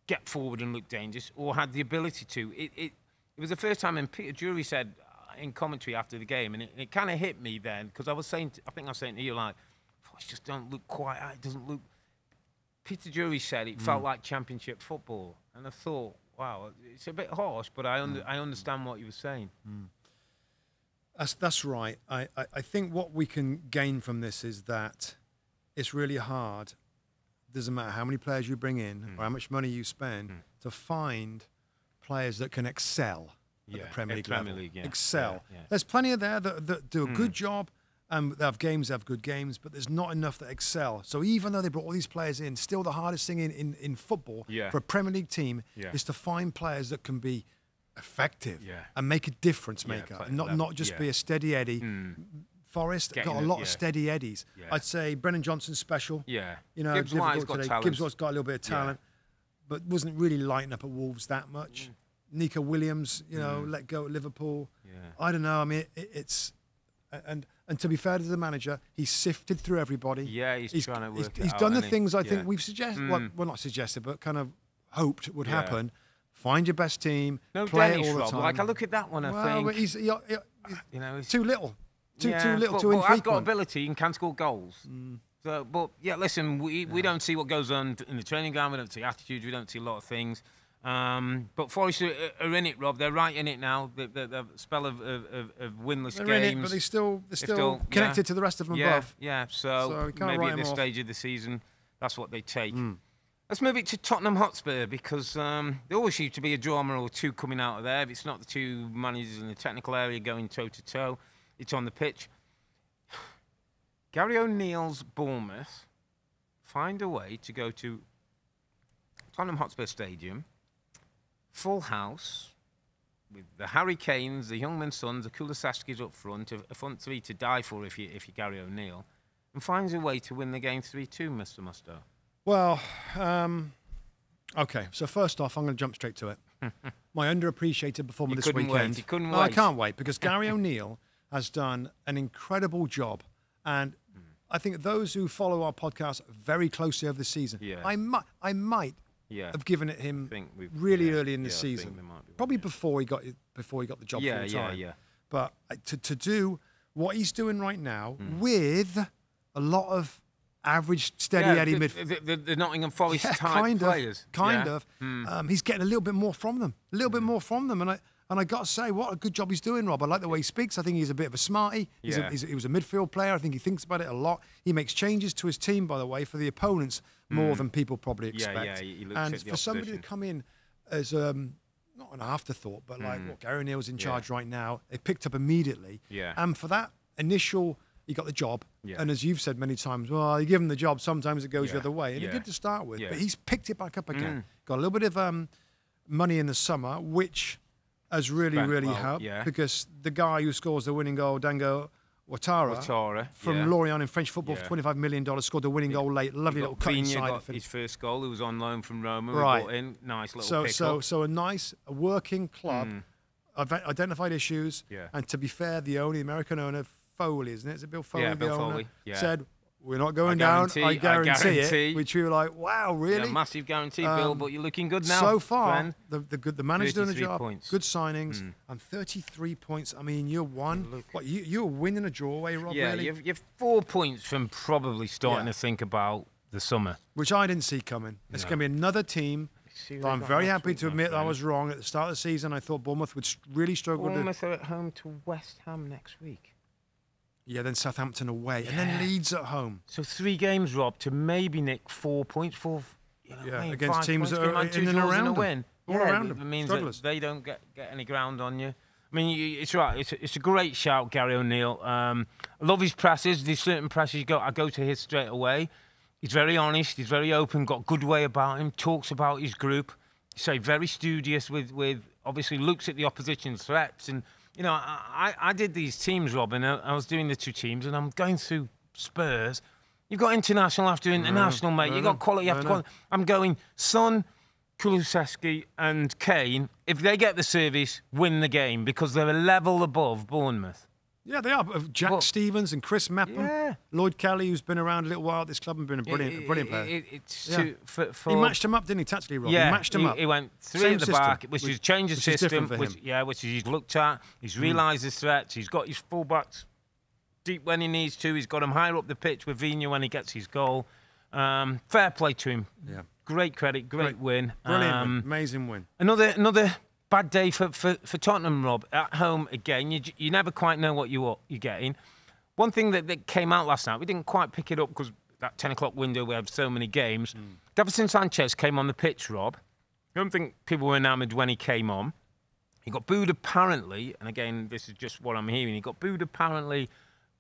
get forward and look dangerous or had the ability to. It was the first time, and Peter Drury said in commentary after the game, and it kind of hit me then, because I think I was saying to you, like, Forest just don't look quite, it doesn't look. Peter Drury said it felt like championship football, and I thought, wow, it's a bit harsh, but I understand what you were saying. That's right. I think what we can gain from this is that it's really hard. Doesn't matter how many players you bring in or how much money you spend to find players that can excel at the Premier League level. Excel. There's plenty of there that do a good job. They have good games, but there's not enough that excel. So even though they brought all these players in, still the hardest thing in football for a Premier League team is to find players that can be effective and make a difference maker, and not just be a steady Eddie. Forest got a lot of steady Eddies. I'd say Brennan Johnson's special. You know, Gibbs White's got talent. Gibbs White's got a little bit of talent, but wasn't really lighting up at Wolves that much. Nico Williams, you know, let go at Liverpool. I don't know. I mean, it's and to be fair to the manager, he's sifted through everybody. He's trying to work it He's out, done the things I think we've suggested. Well, not suggested, but kind of hoped would happen. Find your best team. No play Danish, it all the Rob. time. Like I look at that one, I think. But he's you know, he's too little. Too little, but, too infrequent. I've got ability and can score goals. So, but listen, we don't see what goes on in the training ground. We don't see attitudes. We don't see a lot of things. But Forest are in it, Rob. They're right in it now. The spell of winless they're games. In it, but they're still connected to the rest of them above. So maybe at this stage of the season, that's what they take. Let's move it to Tottenham Hotspur, because there always seems to be a drama or two coming out of there. If it's not the two managers in the technical area going toe-to-toe, it's on the pitch. Gary O'Neill's Bournemouth find a way to go to Tottenham Hotspur Stadium, full house, with the Harry Kanes, the Youngman Sons, the Kulusevskis up front, a front three to die for if you're Gary O'Neill, and finds a way to win the game 3-2, Mr. Musto. Well, okay. So first off, I'm going to jump straight to it. My underappreciated performance this weekend. You couldn't wait. I can't wait, because Gary O'Neill has done an incredible job, and I think those who follow our podcast very closely over the season, I might have given it him really early in the season, probably before he got the job full time. But to do what he's doing right now with a lot of average, steady Eddie midfield. The Nottingham Forest type players. Kind of. He's getting a little bit more from them. And I got to say, what a good job he's doing, Rob. I like the way he speaks. I think he's a bit of a smarty. He was a midfield player. I think he thinks about it a lot. He makes changes to his team, by the way, for the opponents more than people probably expect. He looks and at the for somebody to come in as not an afterthought, but like, what, Gary O'Neill's in charge right now. They picked up immediately. Yeah. And for that initial, he got the job. Yeah. And as you've said many times, well, you give him the job, sometimes it goes the other way. And he Yeah. did to start with. Yeah. But he's picked it back up again. Got a little bit of money in the summer, which has really helped. Yeah. Because the guy who scores the winning goal, Dango Ouattara, from Lorient in French football for $25 million, scored the winning goal late. Lovely little cut inside. Got his first goal. He was on loan from Roma. Right. Brought in. Nice little pick-up. So a nice working club, identified issues, and to be fair, the American owner, Foley, isn't it? Is it Bill Foley? Yeah, the Bill owner, Foley. Yeah. Said, we're not going down. I guarantee it. Which we were like, wow, really? Yeah, massive guarantee, Bill, but you're looking good now. So far, friend. the manager's doing a job. Points. Good signings, and 33 points. I mean, you're one. What, you're winning a draw away, Rob, really? Yeah, you're 4 points from probably starting to think about the summer. Which I didn't see coming. It's going to be another team. I'm very happy to admit that I was wrong. At the start of the season, I thought Bournemouth would really struggle. Bournemouth are at home to West Ham next week. Yeah, then Southampton away, and then Leeds at home. So 3 games, Rob, to maybe nick 4 points. Against teams that are in and around them. All around them. It means that they don't get any ground on you. I mean, it's right. It's a great shout, Gary O'Neill. I love his presses. There's certain presses I go to his straight away. He's very honest. He's very open. Got a good way about him. Talks about his group. So very studious with obviously looks at the opposition's threats. And you know, I did these teams, Rob, and I was doing the 2 teams, and I'm going through Spurs. You've got international after international, mate. You've got quality after quality. I'm going Son, Kulusevski and Kane, if they get the service, win the game because they're a level above Bournemouth. Yeah, they are. Jack Stevens and Chris Mepham, Lloyd Kelly, who's been around a little while at this club and been a brilliant player. He matched him up, didn't he, tactically, Rob? Yeah, he matched him up. He went 3 at the back, which is changed the system, which he's looked at. He's realised his threats. He's got his fullbacks deep when he needs to. He's got him higher up the pitch with Vina when he gets his goal. Fair play to him. Yeah. Great credit, great win. Brilliant, amazing win. Another bad day for Tottenham, Rob. At home again, you never quite know what you're getting. One thing that came out last night, we didn't quite pick it up because that 10 o'clock window we have so many games. Davinson Sanchez came on the pitch, Rob. I don't think people were enamoured when he came on. He got booed apparently, and again, this is just what I'm hearing. He got booed apparently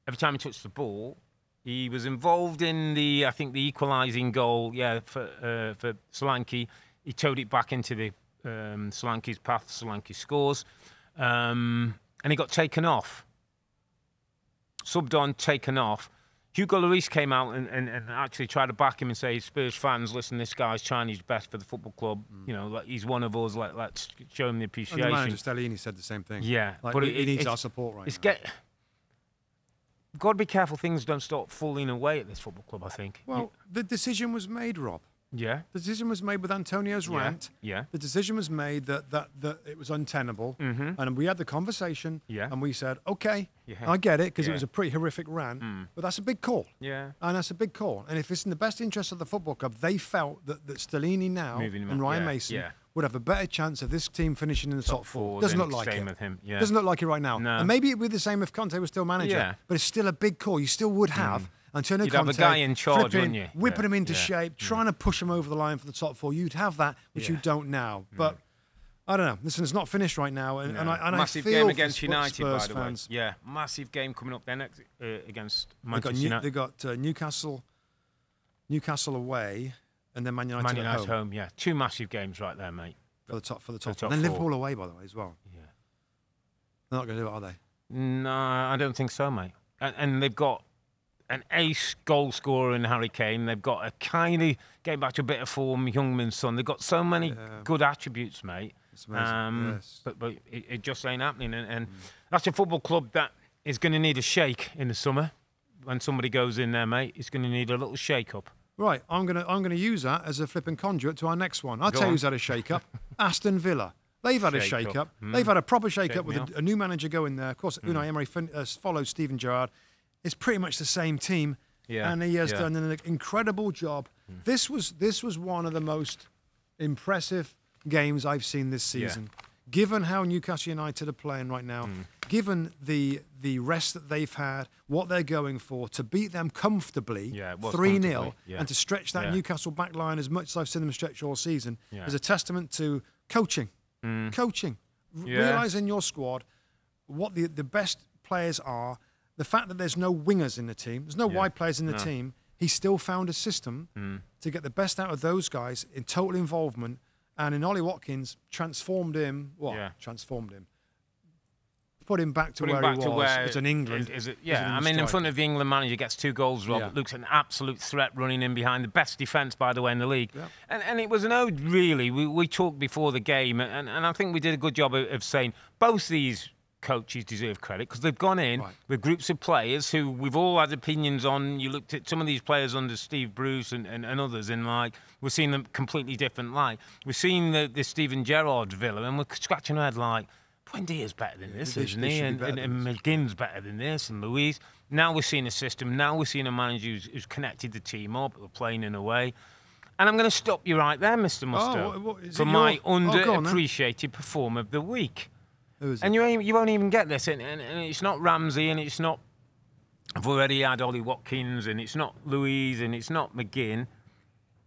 every time he touched the ball. He was involved in the equalising goal, for Solanke. He towed it back into the Solanke's path. Solanke scores, and he got taken off. Subbed on, taken off. Hugo Lloris came out and actually tried to back him and say, Spurs fans, listen, this guy's trying his best for the football club. You know, like, he's one of us. Let's show him the appreciation. And the manager Stellini said the same thing. Yeah, but he needs our support right now. Got to be careful things don't start falling away at this football club, I think. Well, the decision was made, Rob. Yeah. The decision was made with Antonio's rant. Yeah. The decision was made that it was untenable. And we had the conversation. Yeah. And we said, okay, I get it, because it was a pretty horrific rant. But that's a big call. Yeah. And that's a big call. And if it's in the best interest of the football club, they felt that Stellini now and Ryan Mason would have a better chance of this team finishing in the top 4. Doesn't look like it. With him. Yeah. Doesn't look like it right now. No. And maybe it would be the same if Conte was still manager. But it's still a big call. You still would have Antonio Conte, have a guy in charge, wouldn't you? Whipping him into shape, trying to push him over the line for the top 4. You'd have that, which you don't now. But I don't know. Listen, it's not finished right now, and massive I feel game against for United, Spurs by the fans. way. Yeah, massive game coming up then against Manchester United. They got Newcastle away, and then Man United at home. Yeah, 2 massive games right there, mate. For the top 4. And then Liverpool away, by the way, as well. Yeah, they're not going to do it, are they? No, I don't think so, mate. And they've got an ace goal scorer in Harry Kane. They've got a kind of getting back to a bit of form, Youngman's son. They've got so many good attributes, mate. It's amazing. But it just ain't happening. And that's a football club that is going to need a shake in the summer. When somebody goes in there, mate, it's going to need a little shake-up. Right, I'm gonna use that as a flipping conduit to our next one. I'll tell you who's had a shake-up. Aston Villa. They've had a shake-up. They've had a proper shake-up with a new manager going there. Of course, Unai Emery follows Steven Gerrard. It's pretty much the same team, and he has done an incredible job. This was one of the most impressive games I've seen this season. Given how Newcastle United are playing right now, given the rest that they've had, what they're going for, to beat them comfortably, 3-0, and to stretch that Newcastle back line as much as I've seen them stretch all season, is a testament to coaching. Coaching. Realising your squad, what the best players are, the fact that there's no wingers in the team, there's no wide players in the team, he still found a system to get the best out of those guys in total involvement. And in Ollie Watkins, transformed him. Transformed him. Put him back to where he was as an England. In front of the England manager, gets 2 goals, Rob. Looks an absolute threat running in behind. The best defence, by the way, in the league. Yeah. And it was an ode, really. We talked before the game, and I think we did a good job of saying both these coaches deserve credit because they've gone in with groups of players who we've all had opinions on. You looked at some of these players under Steve Bruce and others, and we're seeing them completely different light. We're seeing the Steven Gerrard Villa, and we're scratching our head like, Buendia's better than this, isn't he? And McGinn's better than this, and Louise. Now we're seeing a system. Now we're seeing a manager who's connected the team up. We're playing in a way. And I'm going to stop you right there, Mr. Musto, for my underappreciated performer of the week. Who is it? And you won't even get this. And it's not Ramsey, and it's not... I've already had Ollie Watkins, and it's not Louise, and it's not McGinn.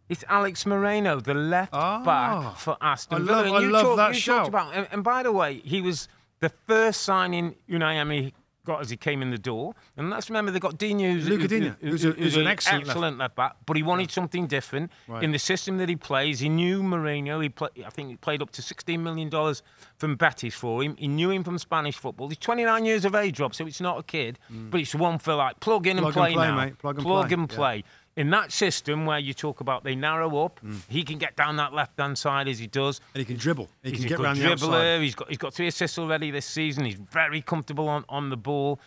It's Alex Moreno, the left back for Aston Villa. I love that shout. And by the way, he was the first signing Unai Emery got as he came in the door. And let's remember they got Digne, who's an excellent left back, but he wanted something different in the system that he plays. He knew Moreno. I think he played up to $16 million from Betis for him. He knew him from Spanish football. He's 29 years of age, Rob, so it's not a kid, but it's one for like plug in and play now. Mate. Plug and play. In that system where you talk about they narrow up, he can get down that left-hand side as he does. And he can dribble. He can get around the outside. He's got 3 assists already this season. He's very comfortable on the ball.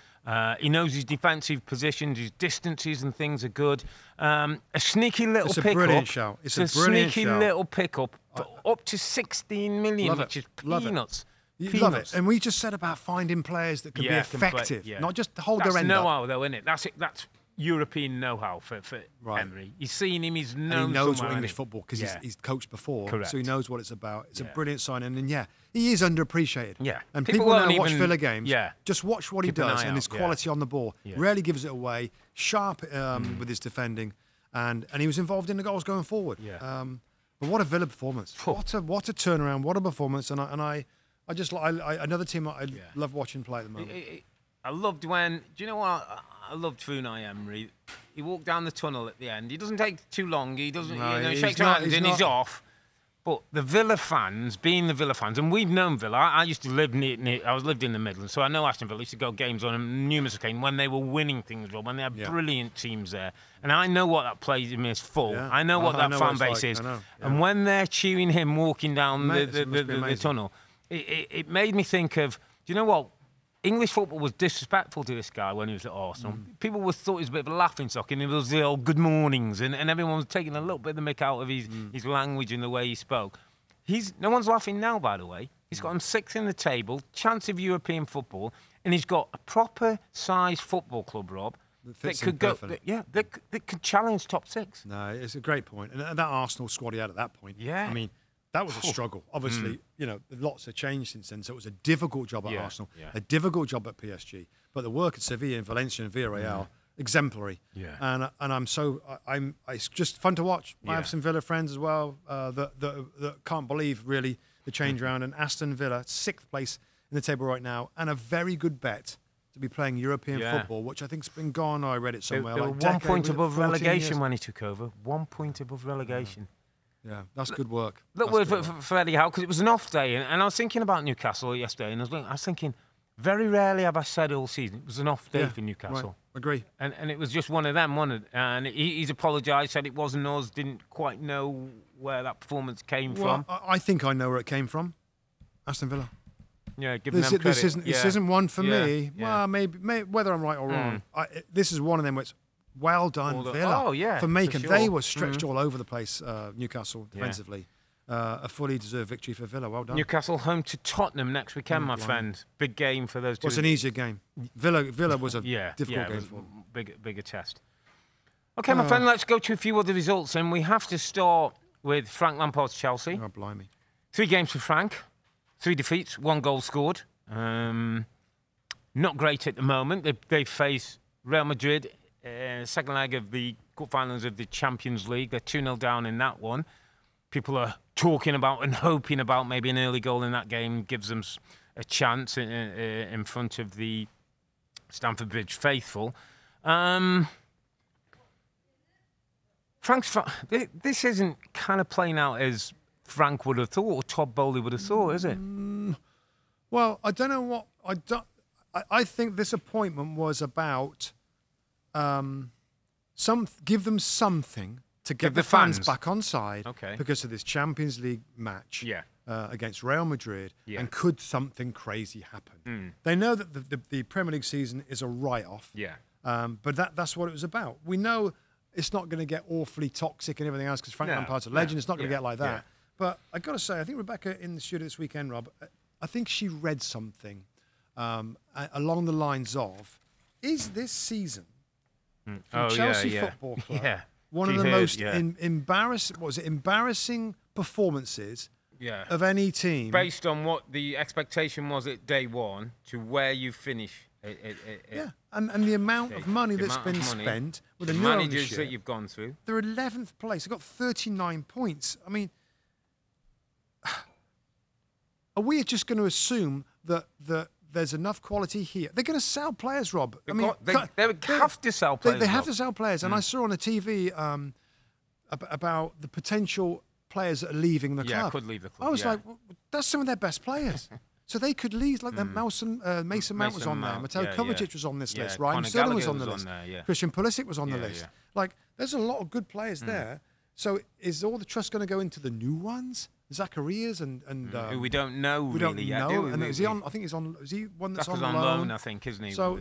He knows his defensive positions, his distances and things are good. A sneaky little pickup. It's a brilliant shout. It's a brilliant sneaky little pickup for up to 16 million, which is peanuts. You love it. And we just said about finding players that can be effective, not just hold their end up. That's know-how, though, isn't it? That's European know-how for Emery. He's seen him, he's known. And he knows what English football, because he's coached before, so he knows what it's about. It's a brilliant signing, and he is underappreciated. Yeah. And people don't watch Villa games. Just watch what he does and his quality on the ball. Rarely gives it away. Sharp with his defending, and he was involved in the goals going forward. But what a Villa performance! What a turnaround! What a performance! And I just another team I love watching play at the moment. I loved when. Do you know what? I loved Unai Emery. He walked down the tunnel at the end. He doesn't take too long. He doesn't. He shakes hands and he's off. But the Villa fans, being the Villa fans, and we've known Villa. I used to live near. I lived in the Midlands, so I know Aston Villa. I used to go games on them numerous occasions when they were winning things, when they had brilliant teams there. And I know what that place is full. Yeah. I know what that fan base is. And when they're cheering him walking down the tunnel, it made me think of. Do you know what? English football was disrespectful to this guy when he was at Arsenal. People thought he was a bit of a laughingstock, and it was the old good mornings, and everyone was taking a little bit of the mick out of his language and the way he spoke. No one's laughing now, by the way. He's got him 6th in the table, chance of European football, and he's got a proper sized football club, Rob, that could go. That could challenge top 6. No, it's a great point, and that Arsenal squad he had at that point. Yeah, I mean. That was a struggle. Obviously, lots have changed since then. So it was a difficult job at Arsenal, a difficult job at PSG. But the work at Sevilla and Valencia and Villarreal, exemplary. Yeah. And it's just fun to watch. I have some Villa friends as well that can't believe really the change around. And Aston Villa, 6th place in the table right now, and a very good bet to be playing European football, which I think's been gone. I read it somewhere. They were 1 point above relegation when he took over. 1 point above relegation. Yeah, that's good work. Look, for Eddie Howe, because it was an off day, and I was thinking about Newcastle yesterday, and I was thinking, very rarely have I said all season, it was an off day for Newcastle. Right. Agree. And it was just one of them, wasn't it? And he's apologised, said it wasn't us, didn't quite know where that performance came from. I think I know where it came from. Aston Villa. Yeah, give them credit. This isn't one for me. Yeah. Well, maybe whether I'm right or wrong. This is one of them where it's well done, Villa. For making. Sure. They were stretched all over the place, Newcastle, defensively. A fully deserved victory for Villa. Well done. Newcastle home to Tottenham next weekend, my friend. Big game for those two. Well, it's an easier game. Villa was a difficult game for them. Bigger test. Okay, my friend, let's go to a few other results. And we have to start with Frank Lampard's Chelsea. Oh, blimey. 3 games for Frank. 3 defeats, 1 goal scored. Not great at the moment. They face Real Madrid. Second leg of the quarterfinals of the Champions League. They're 2-0 down in that one. people are talking about and hoping about maybe an early goal in that game gives them a chance in front of the Stamford Bridge faithful. This isn't kind of playing out as Frank would have thought or Todd Bowley would have thought, is it? Well, I don't know what I think this appointment was about. Give them something to get the fans back on side, because of this Champions League match against Real Madrid, and could something crazy happen? They know that the Premier League season is a write-off, but that's what it was about. We know it's not going to get awfully toxic and everything else because Frank Lampard's a legend. It's not going to get like that. But I got to say, I think Rebecca in the studio this weekend, Rob, I think she read something along the lines of, is this season from Chelsea Football Club one of the most embarrassing performances of any team? Based on what the expectation was at day one to where you finish. And the amount of money that's been spent with the new managers ownership that you've gone through. They're 11th place. They've got 39 points. I mean, are we just going to assume that there's enough quality here? They're going to sell players, Rob. They have to sell players. They have to sell players. And I saw on the TV about the potential players that are leaving the club. Yeah, could leave the club. I was like, well, that's some of their best players. So they could leave, like Mason Mount was on there. Mateo Kovacic was on this list. Ryan Sterling was on the list. Christian Pulisic was on the list. Like, there's a lot of good players there. So is all the trust going to go into the new ones? Zacharias and who we don't know we really don't know. And is he on? I think he's on. Is he one that's on loan? I think, isn't he? So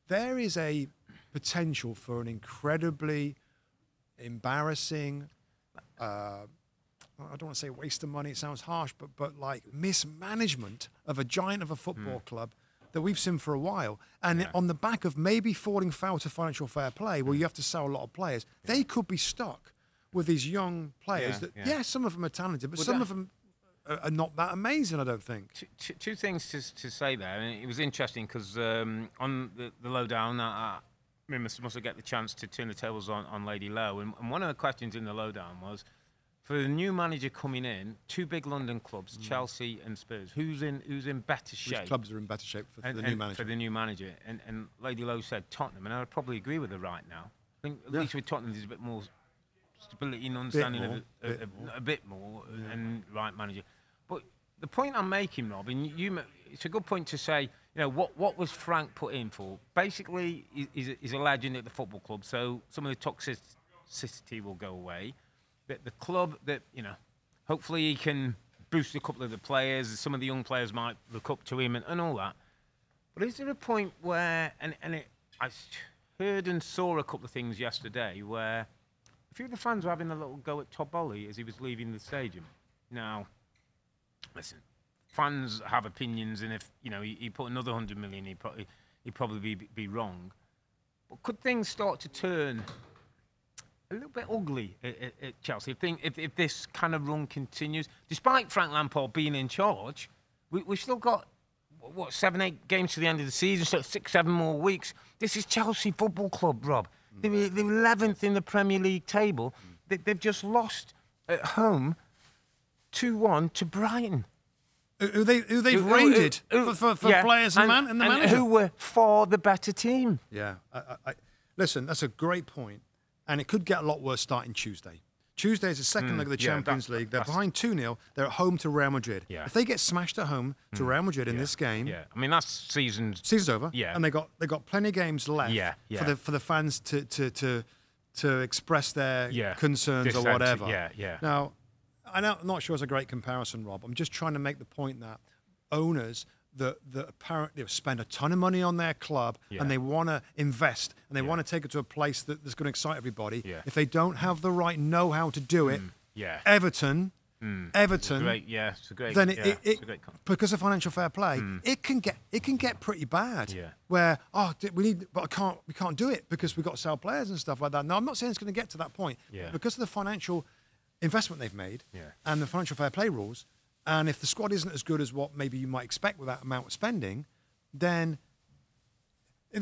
there is a potential for an incredibly embarrassing. I don't want to say waste of money. It sounds harsh, but like mismanagement of a giant of a football club that we've seen for a while, and on the back of maybe falling foul to financial fair play, where you have to sell a lot of players, they could be stuck with these young players some of them are talented, but some of them are not that amazing, I don't think. Two things to say there. I mean, it was interesting because on the lowdown, I must have get the chance to turn the tables on Lady Lowe, and one of the questions in the lowdown was, for the new manager coming in, two big London clubs, Chelsea and Spurs, who's in better shape? Which clubs are in better shape for the new manager? For the new manager, and Lady Lowe said Tottenham, and I would probably agree with her right now. I think at least with Tottenham there's a bit more stability and understanding of a bit more and right manager. But the point I'm making, Rob, and it's a good point to say, what was Frank put in for? Basically, he's a legend at the football club, so some of the toxicity will go away. The club that, hopefully he can boost a couple of the players, some of the young players might look up to him and all that. But is there a point where, I heard and saw a couple of things yesterday where a few of the fans were having a little go at Todd Bowley as he was leaving the stadium. Now, listen, fans have opinions, and if he put another 100 million, he'd probably be wrong. But could things start to turn a little bit ugly at Chelsea if this kind of run continues? Despite Frank Lampard being in charge, we've still got 7-8 games to the end of the season, so 6-7 more weeks. This is Chelsea Football Club, Rob. They're 11th in the Premier League table. They've just lost at home 2-1 to Brighton. Who they've raided for players and the manager. Who were for the better team. Yeah. Listen, that's a great point. And it could get a lot worse starting Tuesday. Tuesday is the second leg of the Champions League. They're behind 2-0. They're at home to Real Madrid. Yeah. If they get smashed at home to Real Madrid in this game, I mean that's season's over. Yeah, and they got plenty of games left. For the fans to express their concerns or whatever. Now, I'm not sure it's a great comparison, Rob. I'm just trying to make the point that owners that apparently spend a ton of money on their club and they want to invest and they want to take it to a place that's going to excite everybody. If they don't have the right know-how to do it, Everton, it's a great, then because of financial fair play, it can get pretty bad. Where we can't do it because we've got to sell players and stuff like that. Now I'm not saying it's going to get to that point. Because of the financial investment they've made and the financial fair play rules. And if the squad isn't as good as what maybe you might expect with that amount of spending, then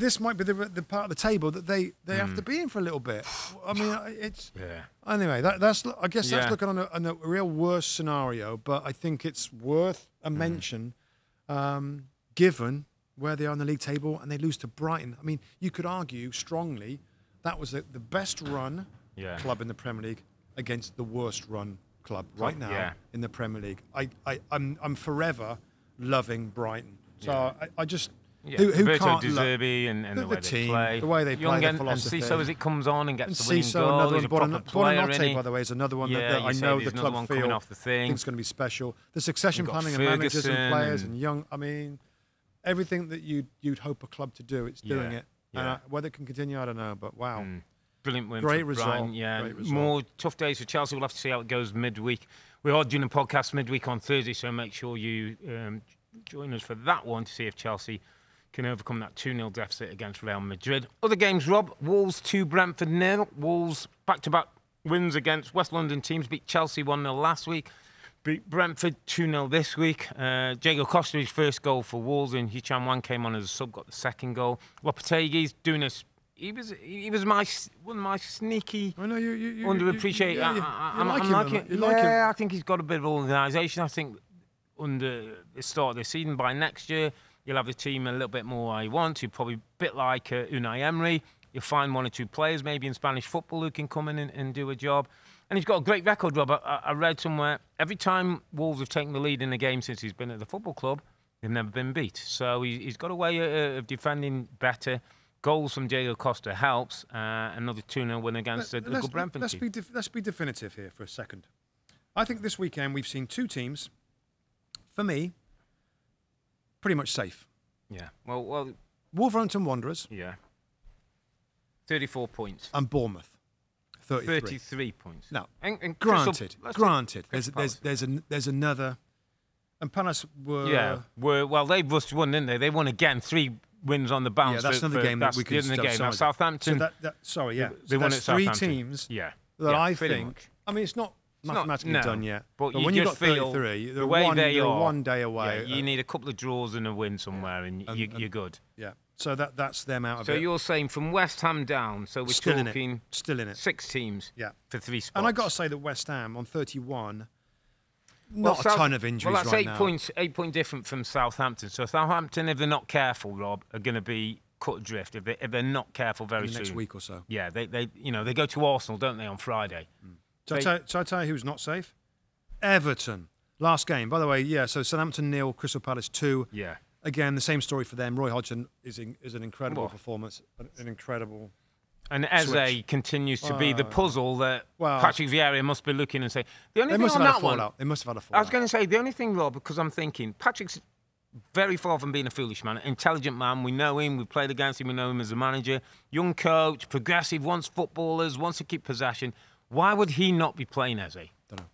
this might be the part of the table that they have to be in for a little bit. I mean, it's anyway. That's I guess that's looking on a real worst scenario, but I think it's worth a mention, given where they are on the league table and they lose to Brighton. I mean, you could argue strongly that was the best run club in the Premier League against the worst run club right now in the Premier League. I'm forever loving Brighton. So I just who can't De Zerbi and the way team, they play, the way they play, the philosophy. And Ciso as it comes on and gets the winning Ciso, goal. another He's a one. proper player, Bonanotte, by the way, is another one that I know the club feel off the thing. thinks going to be special. The succession planning of managers and players and young. I mean, everything that you'd hope a club to do, it's doing it. And whether it can continue, I don't know. But wow. Brilliant win Great for result. Brighton, Great result. More tough days for Chelsea. We'll have to see how it goes midweek. We are doing a podcast midweek on Thursday, so make sure you join us for that one to see if Chelsea can overcome that 2-0 deficit against Real Madrid. Other games, Rob. Wolves 2, Brentford 0. Wolves back-to-back wins against West London teams. Beat Chelsea 1-0 last week. Beat Brentford 2-0 this week. Diego Costa, his first goal for Wolves, and Hichan Wan came on as a sub, got the second goal. Lopetegui's doing us. He was one of my sneaky underappreciated. I think he's got a bit of organisation. I think under the start of the season, by next year, you'll have the team a little bit more I want. You're probably a bit like Unai Emery. You'll find one or two players maybe in Spanish football who can come in and do a job. And he's got a great record, Rob. I read somewhere, every time Wolves have taken the lead in a game since he's been at the football club, they've never been beat. So he's got a way of defending better. Goals from Diego Costa helps. Another 2-0 win against the good Brentford team. Let's be definitive here for a second. I think this weekend we've seen two teams, for me, pretty much safe. Yeah. Well. Wolverhampton Wanderers. Yeah. 34 points. And Bournemouth. 33. 33 points. Now, and granted, there's another. And Palace were. Yeah. Well, they just won, didn't they? They won again. 3 wins on the bounce. Yeah, that's another game that we could Now, Southampton. So they won at three Southampton. teams. Yeah. That I think. Much. I mean, it's not mathematically done yet. But when you got 33, the way they are, one day away. Yeah, you need a couple of draws and a win somewhere, and you're good. Yeah. So that's them out of it. So you're saying from West Ham down. So we're still talking still in it. 6 teams. Yeah. For 3 spots. And I got to say that West Ham on 31. Not a ton of injuries right now. Well, that's 8 points. point different from Southampton. So Southampton, if they're not careful, Rob, are going to be cut adrift. If they're not careful very soon. Next week or so. Yeah, they go to Arsenal, don't they, on Friday? So I tell you who's not safe? Everton. Last game, by the way. Yeah. So Southampton 0, Crystal Palace 2. Yeah. Again, the same story for them. Roy Hodgson is an incredible performance, an incredible. And Eze continues to be the puzzle that Patrick Vieira must be looking and say. The only they thing must on have that had a fallout. one, They must have had a fallout. I was going to say the only thing, Rob, because I'm thinking Patrick's very far from being a foolish man, intelligent man. We know him. We've played against him. We know him as a manager, young coach, progressive, wants footballers, wants to keep possession. Why would he not be playing Eze? Don't know.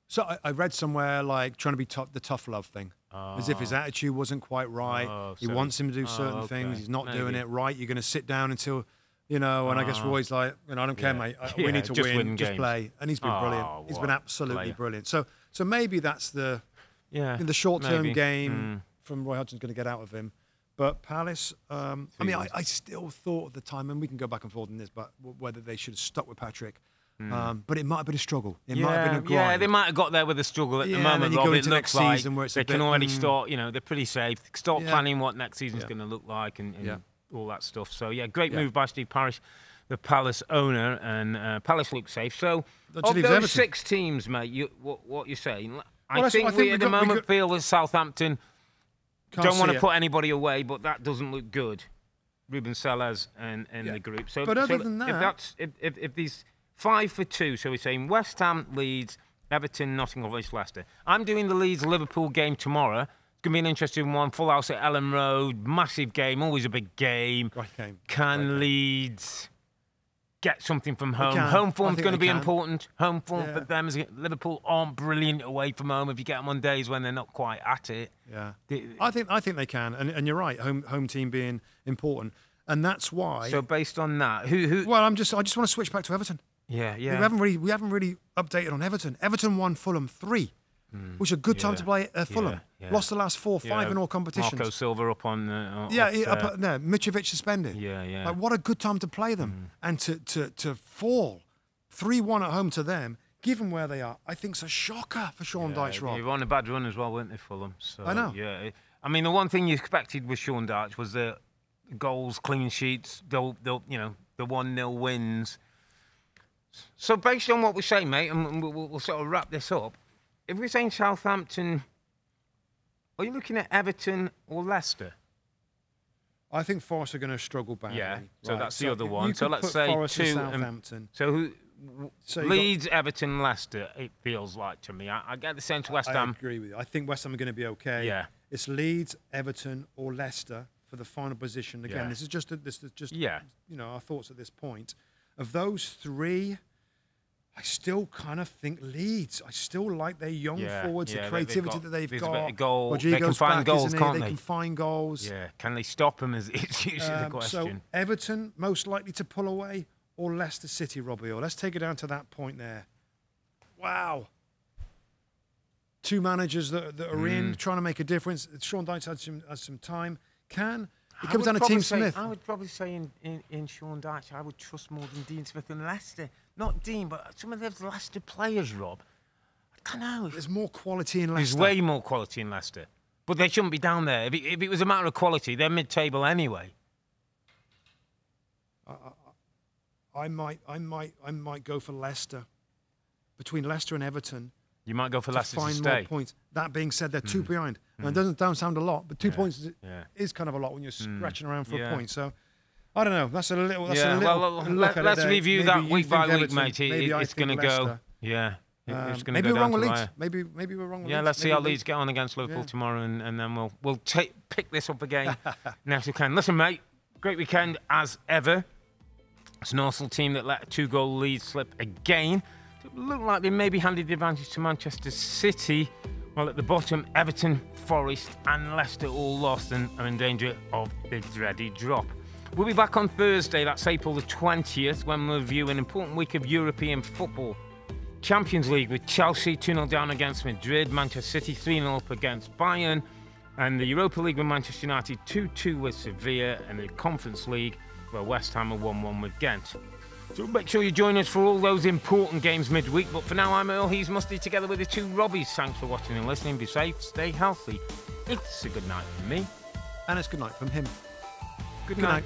So I read somewhere like trying to be the tough love thing. As if his attitude wasn't quite right. He wants him to do certain things. He's not doing it right. You're going to sit down until, and I guess Roy's like, I don't care, mate. We need to win. Just play. And he's been brilliant. He's been absolutely brilliant. So maybe that's the short-term game from Roy Hodgson's going to get out of him. But Palace, I still thought at the time, and we can go back and forth on this, but whether they should have stuck with Patrick. But it might have been a struggle. It might have been a grind. Yeah, they might have got there with a struggle at the moment. Rob, it looks like they can already start. They're pretty safe. Start planning what next season's going to look like and all that stuff. So great move by Steve Parish, the Palace owner, and Palace looks safe. So of those Everton. 6 teams, mate, what you're saying? I think we at the moment feel that Southampton don't want to put anybody away, but that doesn't look good. Ruben Sellers and the group. So, but other than that, if these 5 for 2, so we're saying West Ham, Leeds, Everton, Nottingham Forest, Leicester. I'm doing the Leeds-Liverpool game tomorrow. It's going to be an interesting one. Full house at Ellen Road. Massive game. Always a big game. Great game. Can Leeds get something from home? Home form's going to be important. Home form for them. Liverpool aren't brilliant away from home if you get them on days when they're not quite at it. Yeah. I think they can. And you're right. Home team being important. And that's why. So based on that, who? Well, I just want to switch back to Everton. Yeah. We haven't really updated on Everton. Everton won Fulham 3. which is a good time to play at Fulham. Lost the last 4 or 5 in all competitions. Marco Silva up on... up there. Mitrovic suspended. Yeah. Like, what a good time to play them. And to fall 3-1 at home to them, given where they are, I think it's a shocker for Sean Dyche, Rob. They were on a bad run as well, weren't they, Fulham? So, I know. Yeah. I mean, the one thing you expected with Sean Dyche was the goals, clean sheets, the 1-0 wins. So based on what we're saying, mate, and we'll sort of wrap this up, if we're saying Southampton, are you looking at Everton or Leicester? I think Forest are going to struggle badly. Yeah, so that's the other one. So let's say Forest 2. Southampton. So Leeds, Everton, Leicester, it feels like to me. I get the sense West Ham... I agree with you. I think West Ham are going to be okay. Yeah. It's Leeds, Everton or Leicester for the final position. Again, this is just our thoughts at this point. Of those 3, I still kind of think Leeds. I still like their young forwards, the creativity that they've got. They can find goals, can't they? They can find goals. Yeah. Can they stop them? Is usually the question. So Everton most likely to pull away, or Leicester City, Robbie. Or let's take it down to that point there. Wow. 2 managers that are in trying to make a difference. Sean Dyche has some time. It comes down to Team Smith. I would probably say in Sean Dyche, I would trust more than Dean Smith and Leicester. Not Dean, but some of those Leicester players, Rob. I don't know. There's more quality in Leicester. There's way more quality in Leicester. But they shouldn't be down there. If it was a matter of quality, they're mid-table anyway. I might go for Leicester. Between Leicester and Everton. You might go for Leicester to find stay. More points. That being said, they're 2 behind. And it doesn't sound a lot, but 2 points is kind of a lot when you're scratching around for a point. So, I don't know. That's a little. Let's review that week by week, mate. It's going to go. Yeah. It's going to go down to Leeds. Maybe we're wrong with Leeds. Yeah, let's see how Leeds get on against Liverpool tomorrow, and then we'll pick this up again next weekend. Listen, mate, great weekend as ever. It's an Arsenal team that let a 2-goal lead slip again. It looked like they maybe handed the advantage to Manchester City, while at the bottom, Everton, Forest and Leicester all lost and are in danger of the dreaded drop. We'll be back on Thursday, that's April the 20th, when we'll review an important week of European football. Champions League with Chelsea 2-0 down against Madrid, Manchester City 3-0 up against Bayern, and the Europa League with Manchester United 2-2 with Sevilla, and the Conference League where West Ham are 1-1 with Ghent. So make sure you join us for all those important games midweek. But for now, I'm Earl, he's Musty, together with the 2 Robbies. Thanks for watching and listening. Be safe, stay healthy. It's a good night from me. And it's good night from him. Good night.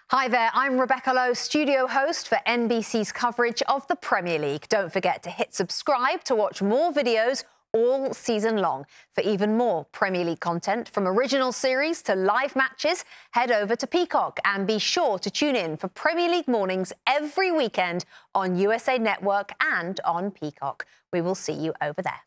Hi there, I'm Rebecca Lowe, studio host for NBC's coverage of the Premier League. Don't forget to hit subscribe to watch more videos all season long. For even more Premier League content, from original series to live matches, head over to Peacock and be sure to tune in for Premier League mornings every weekend on USA Network and on Peacock. We will see you over there.